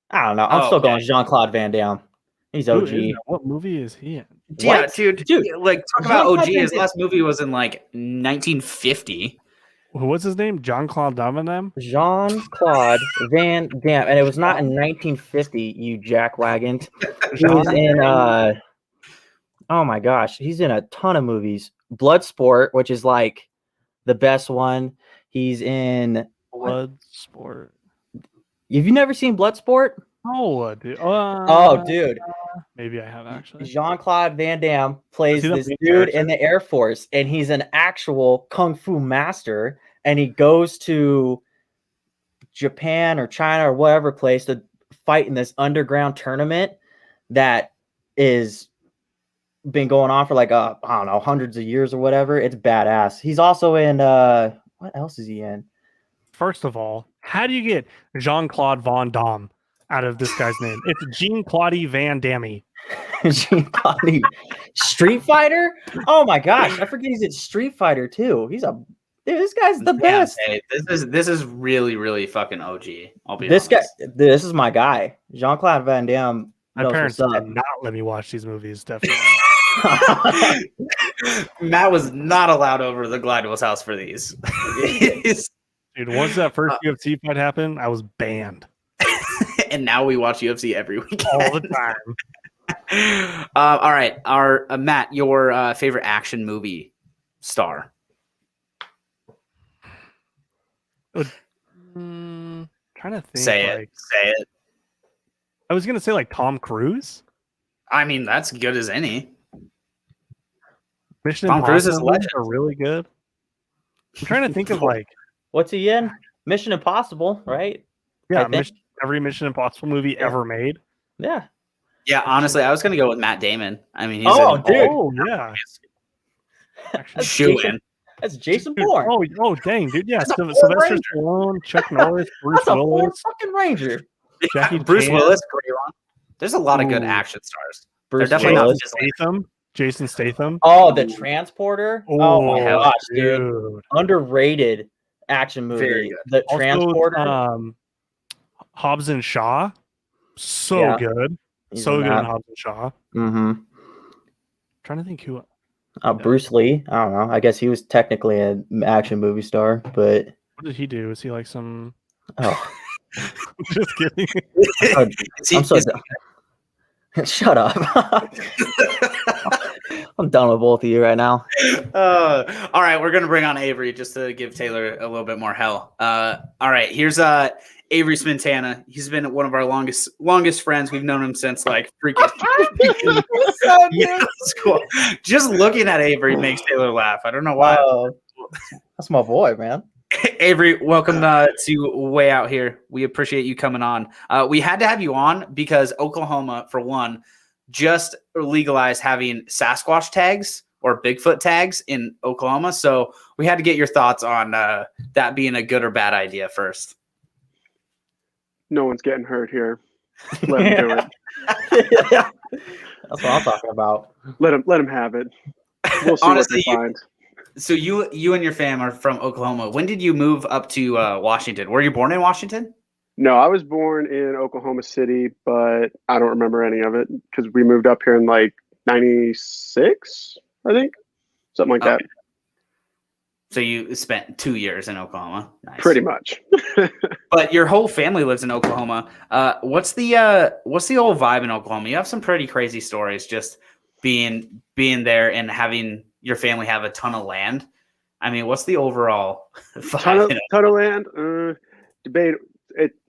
I don't know. I'm still going Jean-Claude Van Damme. He's OG. What movie is he in? Yeah, dude. Like, talk about OG. His last movie was in 1950. What's his name? Jean-Claude Van Damme? Jean-Claude Van Damme. And it was not in 1950, you jackwagon. He was in, oh my gosh, he's in a ton of movies. Bloodsport, which is like the best one. He's in Bloodsport. Have you never seen Bloodsport? No, dude. Dude. Maybe I have actually. Jean-Claude Van Damme plays this dude in the Air Force, and he's an actual kung fu master, and he goes to Japan or China or whatever place to fight in this underground tournament that is been going on for I don't know, hundreds of years or whatever. It's badass. He's also in what else is he in? First of all, how do you get Jean-Claude Van Damme out of this guy's name? It's Jean-Claude Van Damme. Jean-Claude Street Fighter? Oh my gosh, I forget he's in Street Fighter too. This guy's the best. Hey, this is really, really fucking OG. I'll be honest. This is my guy. Jean-Claude Van Damme. My parents did not let me watch these movies, definitely. Matt was not allowed over to the Glidewell's house for these. Dude, once that first UFC fight happened, I was banned. And now we watch UFC every week. All the time. All right, our Matt, your favorite action movie star. Trying to think. Say it. I was gonna say like Tom Cruise. I mean, that's good as any. Mission Tom Cruise Impossible is a legend. are really good. I'm trying to think of like what's he in? Mission Impossible, right? Yeah, every Mission Impossible movie ever made. Yeah. Yeah, honestly, I was gonna go with Matt Damon. I mean, he's yeah. That's Jason Bourne. Oh, dang, dude. Yeah, Sylvester Stallone, Chuck Norris, Bruce Willis, fucking Ranger. Jackie Bruce Chan. Willis, great one. There's a lot of good action stars. Bruce They're definitely Willis. not Statham. Jason Statham. Oh, the Transporter. Oh my gosh, dude. Underrated action movie. Very good. The Transporter. Hobbs and Shaw. So good. So good in Hobbs and Shaw. Mm-hmm. Trying to think who. Bruce Lee. I don't know. I guess he was technically an action movie star, but what did he do? Is he like some? Oh, just kidding. I'm so done. Shut up. I'm done with both of you right now. All right, we're gonna bring on Avery just to give Taylor a little bit more hell. All right, here's Avery Smetana. He's been one of our longest friends. We've known him since like freaking. Yeah, that's cool. Just looking at Avery makes Taylor laugh. I don't know why. That's my boy, man. Avery, welcome to Way Out Here. We appreciate you coming on. We had to have you on because Oklahoma, for one, just legalized having Sasquatch tags or Bigfoot tags in Oklahoma. So we had to get your thoughts on that being a good or bad idea first. No one's getting hurt here. Let him do it. That's what I'm talking about. Let him have it. We'll see Honestly, what they find. So you and your fam are from Oklahoma. When did you move up to Washington? Were you born in Washington? No, I was born in Oklahoma City, but I don't remember any of it because we moved up here in like 96, I think. Something like that. So you spent 2 years in Oklahoma. Nice. Pretty much. But your whole family lives in Oklahoma. What's the old vibe in Oklahoma? You have some pretty crazy stories just being there and having your family have a ton of land. I mean, what's the overall vibe? Ton of land. Debate.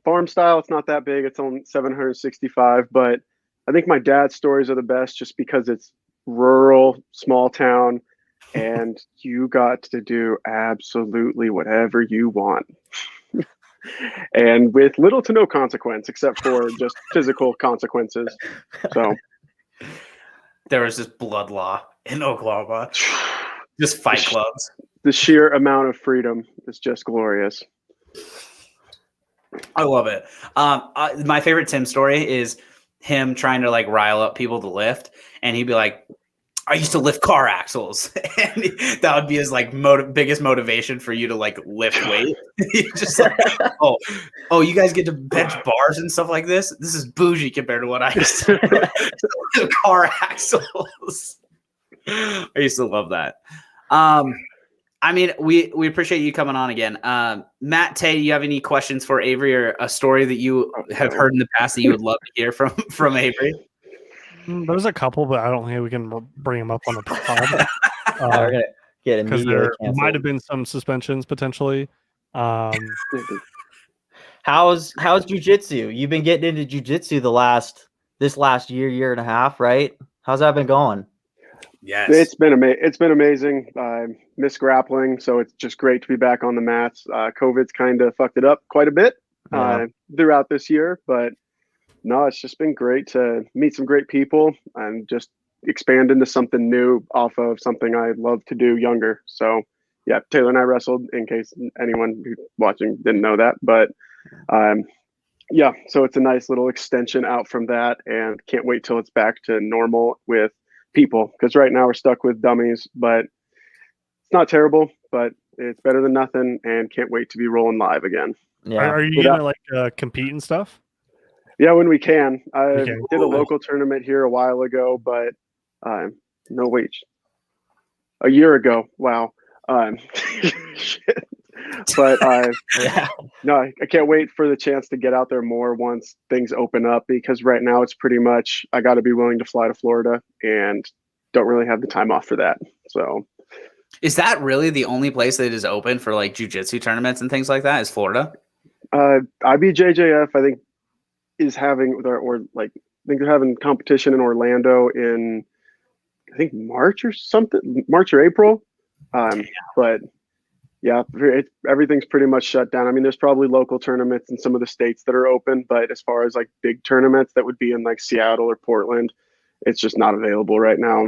Farm style, it's not that big. It's only 765, but I think my dad's stories are the best just because it's rural, small town, and you got to do absolutely whatever you want. And with little to no consequence, except for just physical consequences. So there was this blood law in Oklahoma. Just fight clubs. The sheer amount of freedom is just glorious. I love it. My favorite Tim story is him trying to like rile up people to lift, and he'd be like, I used to lift car axles. And that would be his like biggest motivation for you to like lift weight. Just like, oh, you guys get to bench bars and stuff like this. This is bougie compared to what I used to lift car axles. I used to love that. I mean, we appreciate you coming on again. Matt, Tay, do you have any questions for Avery or a story that you have heard in the past that you would love to hear from Avery? There's a couple, but I don't think we can bring them up on the pod. We're gonna get because there might have been some suspensions potentially. How's jiu-jitsu? You've been getting into jiu-jitsu this last year and a half, right? How's that been going? Yes, it's been amazing. I miss grappling, so it's just great to be back on the mats. COVID's kind of fucked it up quite a bit throughout this year, but no, it's just been great to meet some great people and just expand into something new off of something I love to do younger. So yeah, Taylor and I wrestled, in case anyone watching didn't know that, but yeah, so it's a nice little extension out from that, and can't wait till it's back to normal with people, because right now we're stuck with dummies, but it's not terrible, but it's better than nothing, and can't wait to be rolling live again. Yeah. Are you gonna like compete and stuff? Yeah, when we can. I did a local tournament here a while ago, but no, wait, a year ago. Wow. Shit. But Yeah. no, I can't wait for the chance to get out there more once things open up, because right now it's pretty much I got to be willing to fly to Florida and don't really have the time off for that. So is that really the only place that is open for like jiu-jitsu tournaments and things like that? Is Florida? IBJJF, I think, is having I think they're having competition in Orlando in I think March or April. But yeah, everything's pretty much shut down. I mean, there's probably local tournaments in some of the states that are open, but as far as like big tournaments that would be in like Seattle or Portland, it's just not available right now,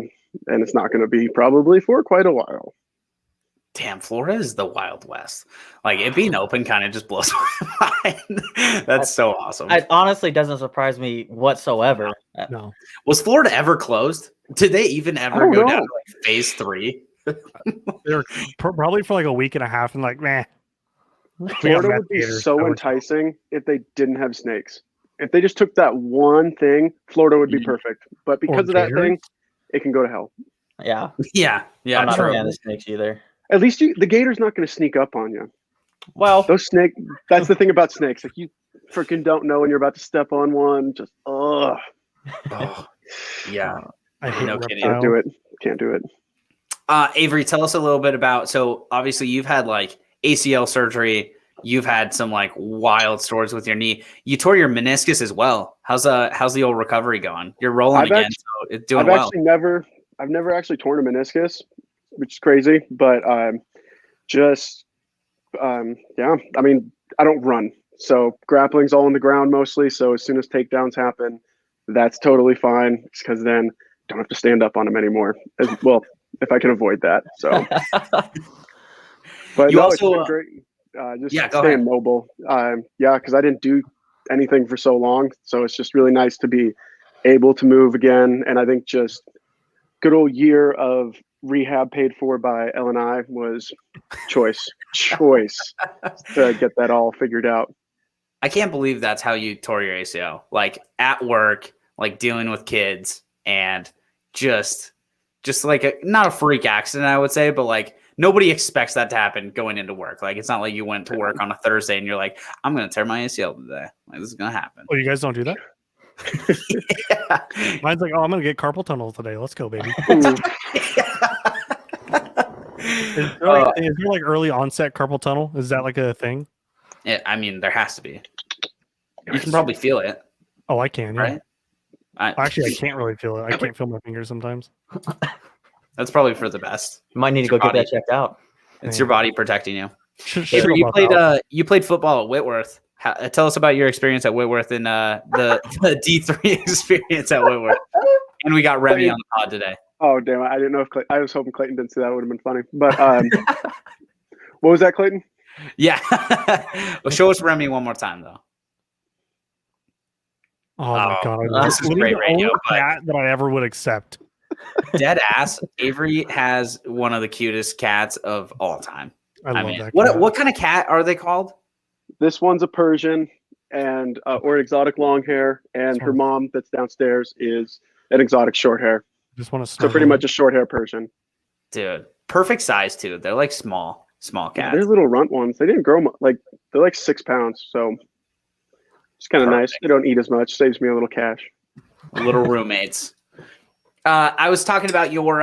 and it's not going to be probably for quite a while. Damn, Florida is the Wild West. Like, it being open kind of just blows my mind. That's so awesome. It honestly doesn't surprise me whatsoever. No. Was Florida ever closed? Did they even ever go down to like phase 3? They're probably for like a week and a half, and like, meh. Florida would be so enticing if they didn't have snakes. If they just took that one thing, Florida would be perfect. But because of that thing, it can go to hell. Yeah. Yeah. I'm not a fan of the snakes either. At least the gator's not going to sneak up on you. Well, those snakes. That's the thing about snakes. Like, you freaking don't know when you're about to step on one. Just Oh, yeah. I hate Can't do it. Can't do it. Avery, tell us a little bit about. So obviously you've had like ACL surgery. You've had some like wild stories with your knee. You tore your meniscus as well. How's the old recovery going? You're rolling again, so it's doing well. I've never actually torn a meniscus, which is crazy. But yeah. I mean, I don't run, so grappling's all on the ground mostly. So as soon as takedowns happen, that's totally fine, because then don't have to stand up on them anymore. As well, if I can avoid that. So, but it's been great. Staying mobile. Because I didn't do anything for so long, so it's just really nice to be able to move again. And I think just good old year of rehab paid for by L&I was choice to get that all figured out. I can't believe that's how you tore your ACL. Like at work, like dealing with kids, and just like not a freak accident, I would say, but like nobody expects that to happen going into work. Like, it's not like you went to work on a Thursday and you're like, I'm going to tear my ACL today. Like, this is going to happen. Oh, you guys don't do that? Yeah. Mine's like, oh, I'm going to get carpal tunnel today. Let's go, baby. Is there like early onset carpal tunnel? Is that like a thing? Yeah, I mean, there has to be. You can probably feel it. Oh, I can, yeah. Right? Actually, I can't really feel it. I can't feel my fingers sometimes. That's probably for the best. You might need to go get that checked out. It's your body protecting you. Avery, You played football at Whitworth. Tell us about your experience at Whitworth and the D3 experience at Whitworth. And we got Remy on the pod today. Oh, damn it. I didn't know if I was hoping Clayton didn't say that. Would have been funny. But what was that, Clayton? Yeah. Well, show us Remy one more time, though. Oh my god! This is great radio. Cat that I ever would accept. Dead ass. Avery has one of the cutest cats of all time. I love that. What kind of cat are they called? This one's a Persian and or an exotic long hair, and her mom that's downstairs is an exotic short hair. Just want to so pretty much a short hair Persian. Dude, perfect size too. They're like small cats. Yeah, they're little runt ones. They didn't grow like they're like 6 pounds, so it's kind of nice. They don't eat as much. Saves me a little cash. Little roommates. I was talking about your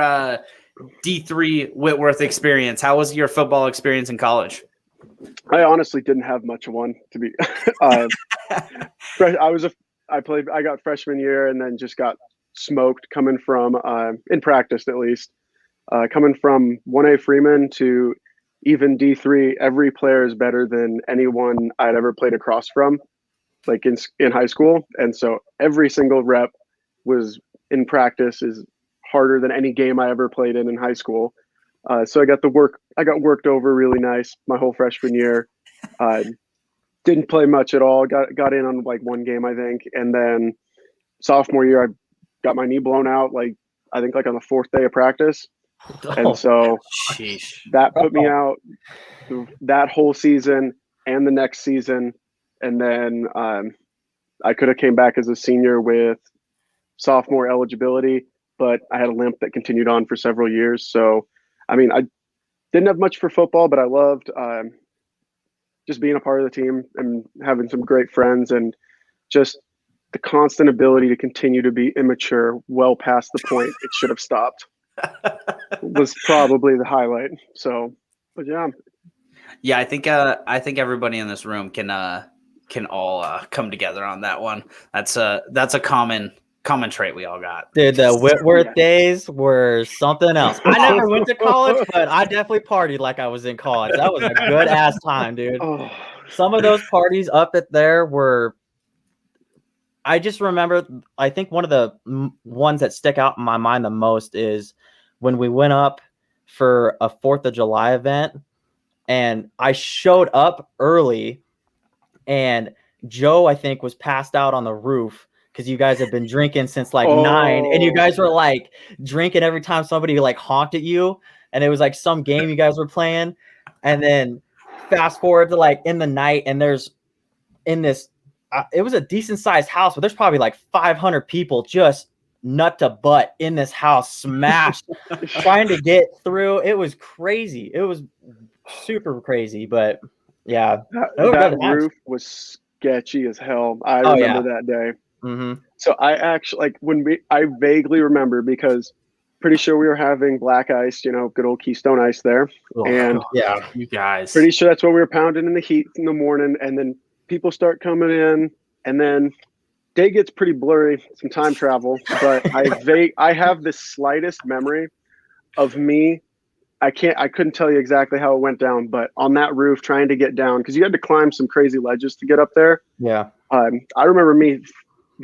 D3 Whitworth experience. How was your football experience in college? I honestly didn't have much of one, to be. I got freshman year and then just got smoked coming from in practice, at least coming from 1A Freeman to even D3. Every player is better than anyone I'd ever played across from, like in high school. And so every single rep was in practice is harder than any game I ever played in high school. So I got worked over really nice my whole freshman year. Didn't play much at all. Got in on like one game, I think. And then sophomore year, I got my knee blown out, I think on the 4th day of practice. And so that put me out that whole season and the next season. And then I could have came back as a senior with sophomore eligibility, but I had a limp that continued on for several years. So, I mean, I didn't have much for football, but I loved just being a part of the team and having some great friends, and just the constant ability to continue to be immature well past the point it should have stopped was probably the highlight. So, but yeah, I think everybody in this room can all come together on that one. That's a common trait we all got. Dude, the Whitworth days were something else. I never went to college, but I definitely partied like I was in college. That was a good ass time, dude. Oh. Some of those parties up at there were, I just remember, I think one of the ones that stick out in my mind the most is when we went up for a 4th of July event, and I showed up early, and Joe, I think, was passed out on the roof because you guys have been drinking since like 9, and you guys were like drinking every time somebody like honked at you, and it was like some game you guys were playing. And then fast forward to like in the night, and there's in this it was a decent sized house, but there's probably like 500 people just nut to butt in this house, smashed, trying to get through. It was crazy. It was super crazy, but yeah, that roof was sketchy as hell. I remember that day. Mm-hmm. So I actually I vaguely remember, because pretty sure we were having black ice, good old Keystone Ice there. And yeah, you guys, pretty sure that's what we were pounding in the heat in the morning. And then people start coming in, and then day gets pretty blurry, some time travel, but I have the slightest memory of me. I couldn't tell you exactly how it went down, but on that roof trying to get down, because you had to climb some crazy ledges to get up there. Yeah. I remember me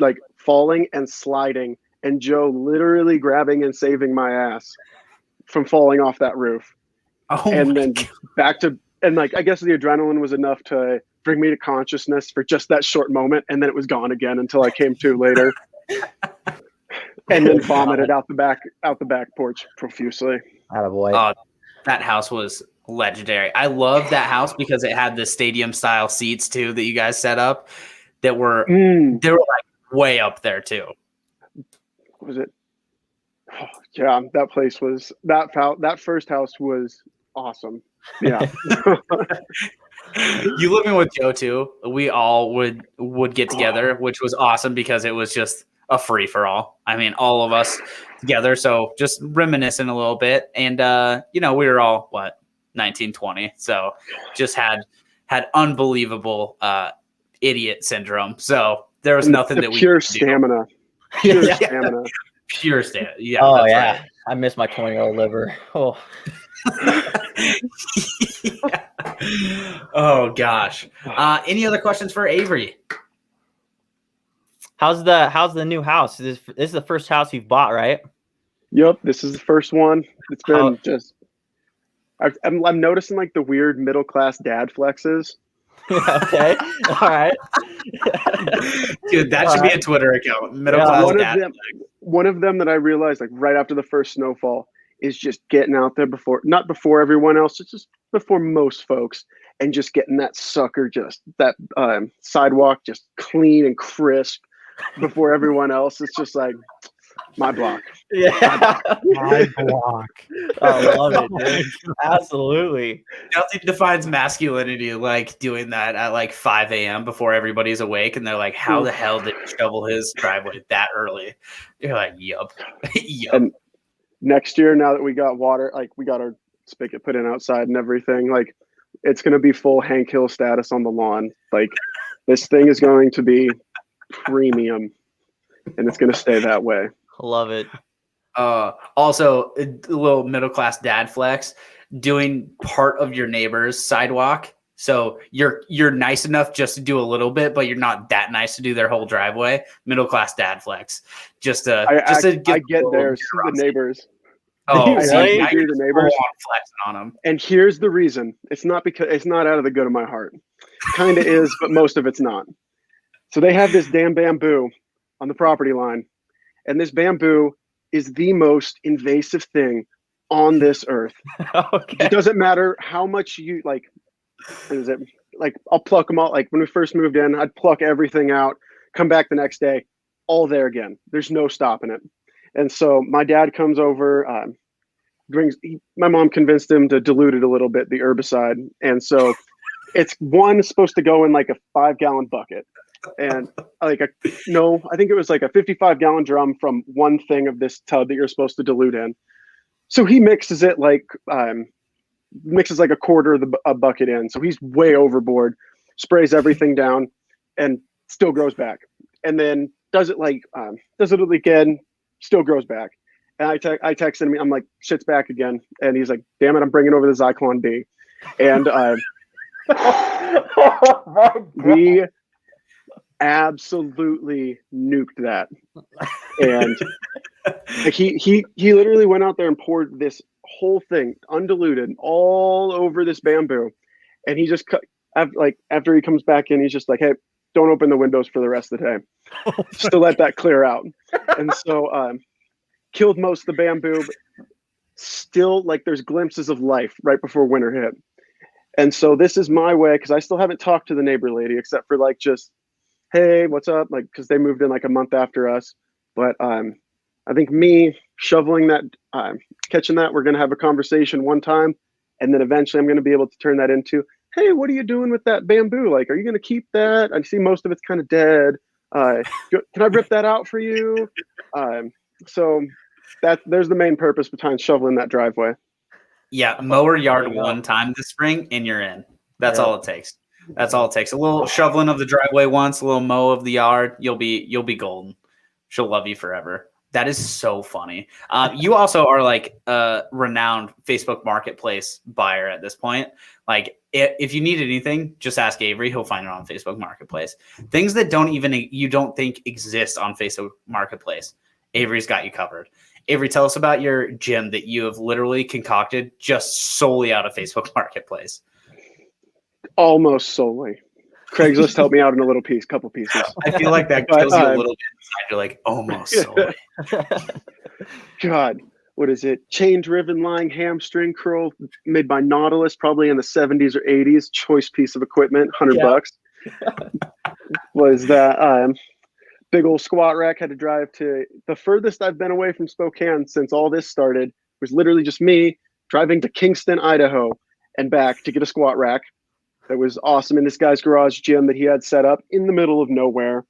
like falling and sliding, and Joe literally grabbing and saving my ass from falling off that roof. And then back to, and like, I guess the adrenaline was enough to bring me to consciousness for just that short moment. And then it was gone again until I came to later. And then vomited out the back porch profusely. Attaboy. That house was legendary. I love that house because it had the stadium style seats too that you guys set up that were they were like way up there too. Was it? Oh, yeah, that place was that first house was awesome. Yeah. You living with Joe too. We all would get together, which was awesome because it was just a free for all. I mean, all of us together. So just reminiscing a little bit. And, we were all 19, 20. So just had unbelievable, idiot syndrome. So there was nothing that we pure could do. Stamina. Pure stamina. Pure stamina. Yeah. Oh yeah. Right. I miss my 20-year-old liver. Oh. Yeah. Oh gosh. Any other questions for Avery? How's the new house? This is the first house you've bought, right? Yep, this is the first one. It's been I'm noticing like the weird middle class dad flexes. Okay, all right. Dude, that should be a Twitter account. Middle class dad. One of them that I realized like right after the first snowfall is just getting out there not before everyone else, it's just before most folks, and just getting that sucker, just that sidewalk just clean and crisp before everyone else. It's just like my block. Yeah. My block. I love it, dude. Absolutely. Nothing defines masculinity like doing that at like 5 a.m. before everybody's awake, and they're like, how the hell did he shovel his driveway that early? You're like, yup. Yup. And next year, now that we got water, like we got our spigot put in outside and everything, like it's going to be full Hank Hill status on the lawn. Like this thing is going to be premium, and it's going to stay that way. Love it. Also, a little middle class dad flex, doing part of your neighbor's sidewalk. So you're nice enough just to do a little bit, but you're not that nice to do their whole driveway. Middle class dad flex. I get theirs, the neighbors. Oh, see, now you're the neighbors flexing on them. And here's the reason: it's not out of the good of my heart. Kind of is, but most of it's not. So they have this damn bamboo on the property line, and this bamboo is the most invasive thing on this earth. Okay. It doesn't matter how much you like. Is it like I'll pluck them all? Like when we first moved in, I'd pluck everything out, come back the next day, all there again. There's no stopping it. And so my dad comes over, my mom convinced him to dilute it a little bit, the herbicide. And so it's one supposed to go in like a 5-gallon bucket, and I think it was like a 55-gallon drum from one thing of this tub that you're supposed to dilute in. So he mixes it like a quarter of a bucket in. So he's way overboard, sprays everything down, and still grows back. And then does it again, still grows back. And I texted him, I'm like, shit's back again. And he's like, damn it, I'm bringing over the Zyklon B. And we absolutely nuked that. And like he literally went out there and poured this whole thing undiluted all over this bamboo. And he just after he comes back in, he's just like, hey, don't open the windows for the rest of the day, just to let that clear out. And so killed most of the bamboo, but still like there's glimpses of life right before winter hit. And so this is my way, because I still haven't talked to the neighbor lady except for like just, hey, what's up? Like, because they moved in like a month after us. But I think me shoveling that, catching that, we're going to have a conversation one time. And then eventually I'm going to be able to turn that into, hey, what are you doing with that bamboo? Like, are you going to keep that? I see most of it's kind of dead. Can I rip that out for you? So there's the main purpose behind shoveling that driveway. Yeah, mower yard one time this spring and you're in. That's all it takes. That's all it takes. A little shoveling of the driveway once, a little mow of the yard. You'll be golden. She'll love you forever. That is so funny. You also are like a renowned Facebook Marketplace buyer at this point. Like if you need anything, just ask Avery. He'll find it on Facebook Marketplace. Things that you don't think exist on Facebook Marketplace, Avery's got you covered. Avery, tell us about your gym that you have literally concocted just solely out of Facebook Marketplace. Almost solely. Craigslist helped me out in a couple pieces. I feel like that kills you a little bit inside. You're like, almost solely. God, what is it? Chain-driven lying hamstring curl made by Nautilus, probably in the 70s or 80s. Choice piece of equipment, $100. Was that big old squat rack? Had to drive to the furthest I've been away from Spokane since all this started. Was literally just me driving to Kingston, Idaho, and back to get a squat rack. That was awesome in this guy's garage gym that he had set up in the middle of nowhere.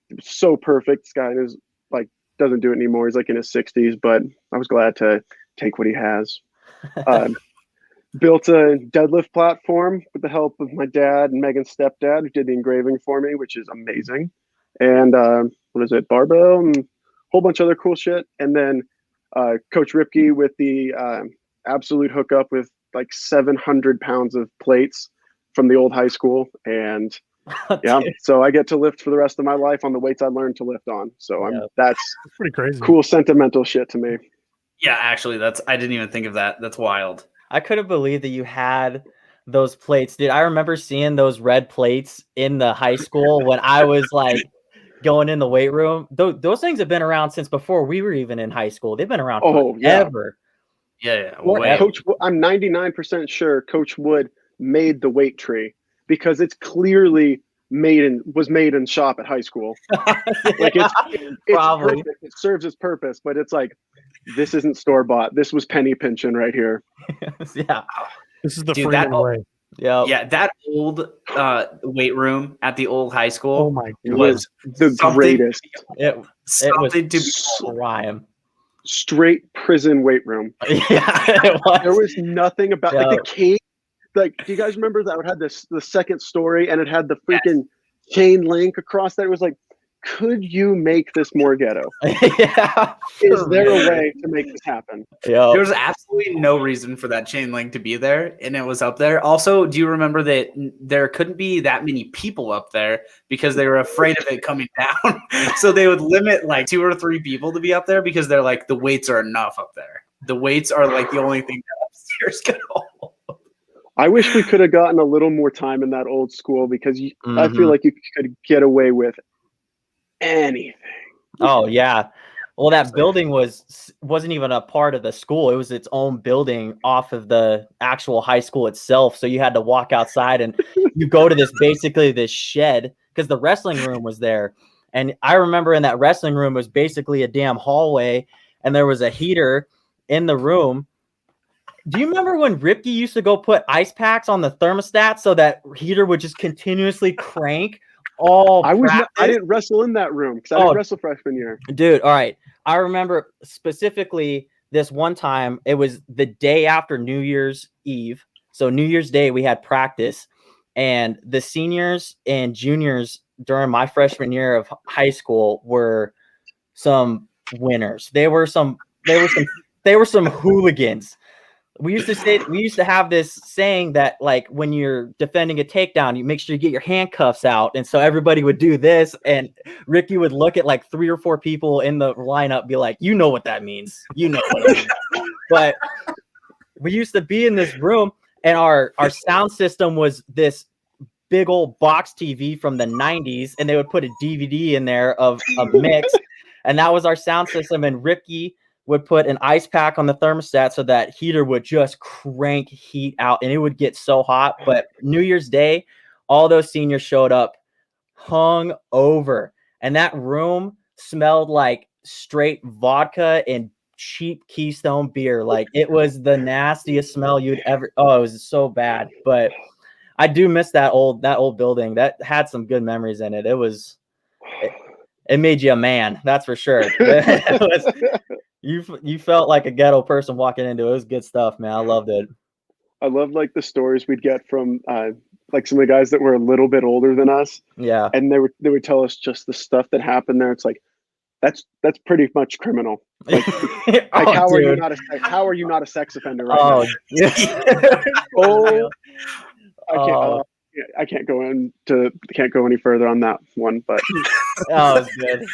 It was so perfect. This guy is like doesn't do it anymore. He's like in his 60s, but I was glad to take what he has. Built a deadlift platform with the help of my dad and Megan's stepdad, who did the engraving for me, which is amazing. And barbell and a whole bunch of other cool shit. And then Coach Ripke with the absolute hookup with like 700 pounds of plates from the old high school. And so I get to lift for the rest of my life on the weights I learned to lift on. So that's pretty crazy. Cool sentimental shit to me. Yeah, actually, I didn't even think of that. That's wild. I couldn't believe that you had those plates, dude. I remember seeing those red plates in the high school when I was like going in the weight room. Those things have been around since before we were even in high school. They've been around forever. Yeah. Coach, I'm 99% sure Coach Wood made the weight tree because it's clearly was made in shop at high school. Like it's probably perfect. It serves its purpose, but it's like, this isn't store bought. This was penny pinching right here. Yeah. This is the Freeman way. Yeah, that old weight room at the old high school. Oh my God. Was the greatest. It was to be prime. Straight prison weight room. Yeah, there was nothing about like the cage. Like, do you guys remember that it had the second story and it had the freaking chain link across that? It was like, could you make this more ghetto? Is there a way to make this happen? There was absolutely no reason for that chain link to be there, and it was up there. Also, do you remember that there couldn't be that many people up there because they were afraid of it coming down? So they would limit like 2 or 3 people to be up there because they're like, the weights are enough up there. The weights are like the only thing that upstairs can hold. I wish we could have gotten a little more time in that old school because I feel like you could get away with anything. Oh yeah. Well, that building wasn't even a part of the school. It was its own building off of the actual high school itself. So you had to walk outside and you go to this shed because the wrestling room was there. And I remember in that wrestling room was basically a damn hallway and there was a heater in the room. Do you remember when Ripke used to go put ice packs on the thermostat so that heater would just continuously crank all I practice? didn't wrestle in that room because I didn't wrestle freshman year. Dude, all right. I remember specifically this one time. It was the day after New Year's Eve. So New Year's Day, we had practice. And the seniors and juniors during my freshman year of high school were some winners. They were some hooligans. We used to have this saying that, like, when you're defending a takedown, you make sure you get your handcuffs out. And so everybody would do this, and Ricky would look at like 3 or 4 people in the lineup, be like, you know what that means. You know what it means. But we used to be in this room, and our sound system was this big old box TV from the 90s, and they would put a DVD in there of a mix, and that was our sound system. And Ricky would put an ice pack on the thermostat so that heater would just crank heat out, and it would get so hot. But New Year's Day, all those seniors showed up hung over, and that room smelled like straight vodka and cheap Keystone beer. Like, it was the nastiest smell you'd ever. Oh, it was so bad. But I do miss that old building. That had some good memories in it. It made you a man, that's for sure. You felt like a ghetto person walking into it. It was good stuff, man. I loved it. I love like the stories we'd get from like some of the guys that were a little bit older than us. Yeah. And they would tell us just the stuff that happened there. It's like, that's pretty much criminal. Like, how are you not a sex offender right now? I can't go any further on that one, but that was good.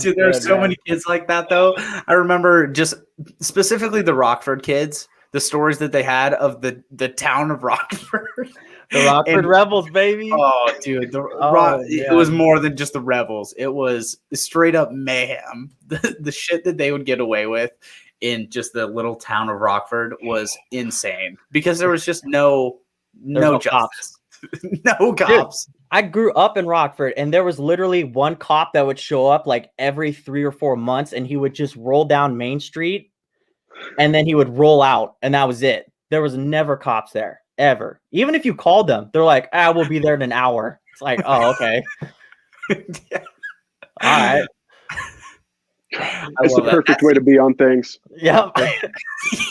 Dude, there's so many kids like that, though. I remember just specifically the Rockford kids, the stories that they had of the town of Rockford. The Rockford Rebels, baby. Oh, dude. It was more than just the Rebels. It was straight up mayhem. The shit that they would get away with in just the little town of Rockford was insane because there was just no cops. No cops. Dude, I grew up in Rockford, and there was literally one cop that would show up like every 3 or 4 months, and he would just roll down Main Street, and then he would roll out, and that was it. There was never cops there, ever. Even if you called them, they're like, we'll be there in an hour. It's like, oh, okay. Yeah. All right. It's the perfect way to be on things. Yeah.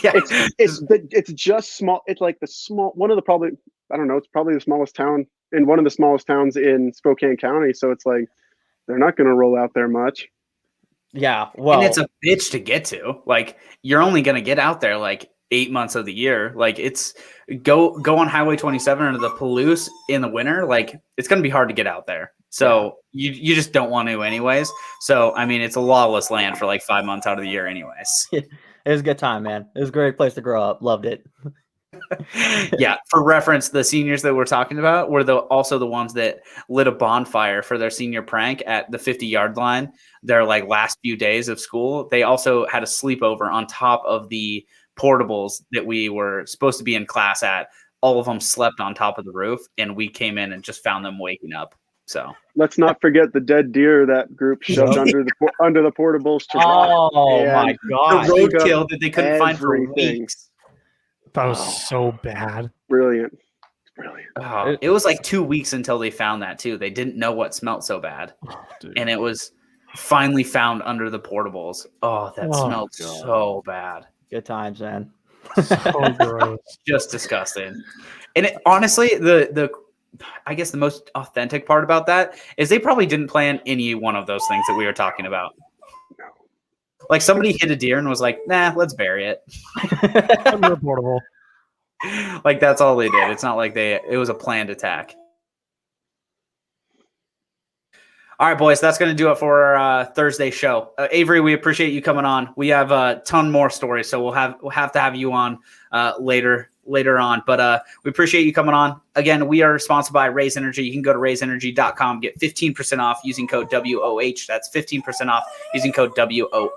Yeah. It's just small. It's like one of the probably, I don't know, it's probably the smallest town in one of the smallest towns in Spokane County. So it's like, they're not going to roll out there much. Yeah. Well, and it's a bitch to get to. Like, you're only going to get out there like 8 months of the year. Like, it's go on Highway 27 into the Palouse in the winter. Like, it's going to be hard to get out there. So you just don't want to anyways. So, I mean, it's a lawless land for like 5 months out of the year anyways. It was a good time, man. It was a great place to grow up. Loved it. Yeah. For reference, the seniors that we're talking about were also the ones that lit a bonfire for their senior prank at the 50-yard line. Their like last few days of school. They also had a sleepover on top of the portables that we were supposed to be in class at. All of them slept on top of the roof, and we came in and just found them waking up. So let's not forget the dead deer that group shoved under the portables. My God! The roadkill that they couldn't find for weeks. That was so bad. Brilliant. Oh, it was like 2 weeks until they found that too. They didn't know what smelled so bad, and it was finally found under the portables. Oh, that smelled so bad. Good times, man. So gross. Just disgusting. And honestly, I guess the most authentic part about that is they probably didn't plan any one of those things that we were talking about. No. Like, somebody hit a deer and was like, nah, let's bury it. Unreportable. Like, that's all they did. It's not like it was a planned attack. All right, boys, that's going to do it for our Thursday show. Avery, we appreciate you coming on. We have a ton more stories, so we'll have to have you on later on. But we appreciate you coming on. Again, we are sponsored by Raise Energy. You can go to raiseenergy.com, get 15% off using code WOH. That's 15% off using code WOH.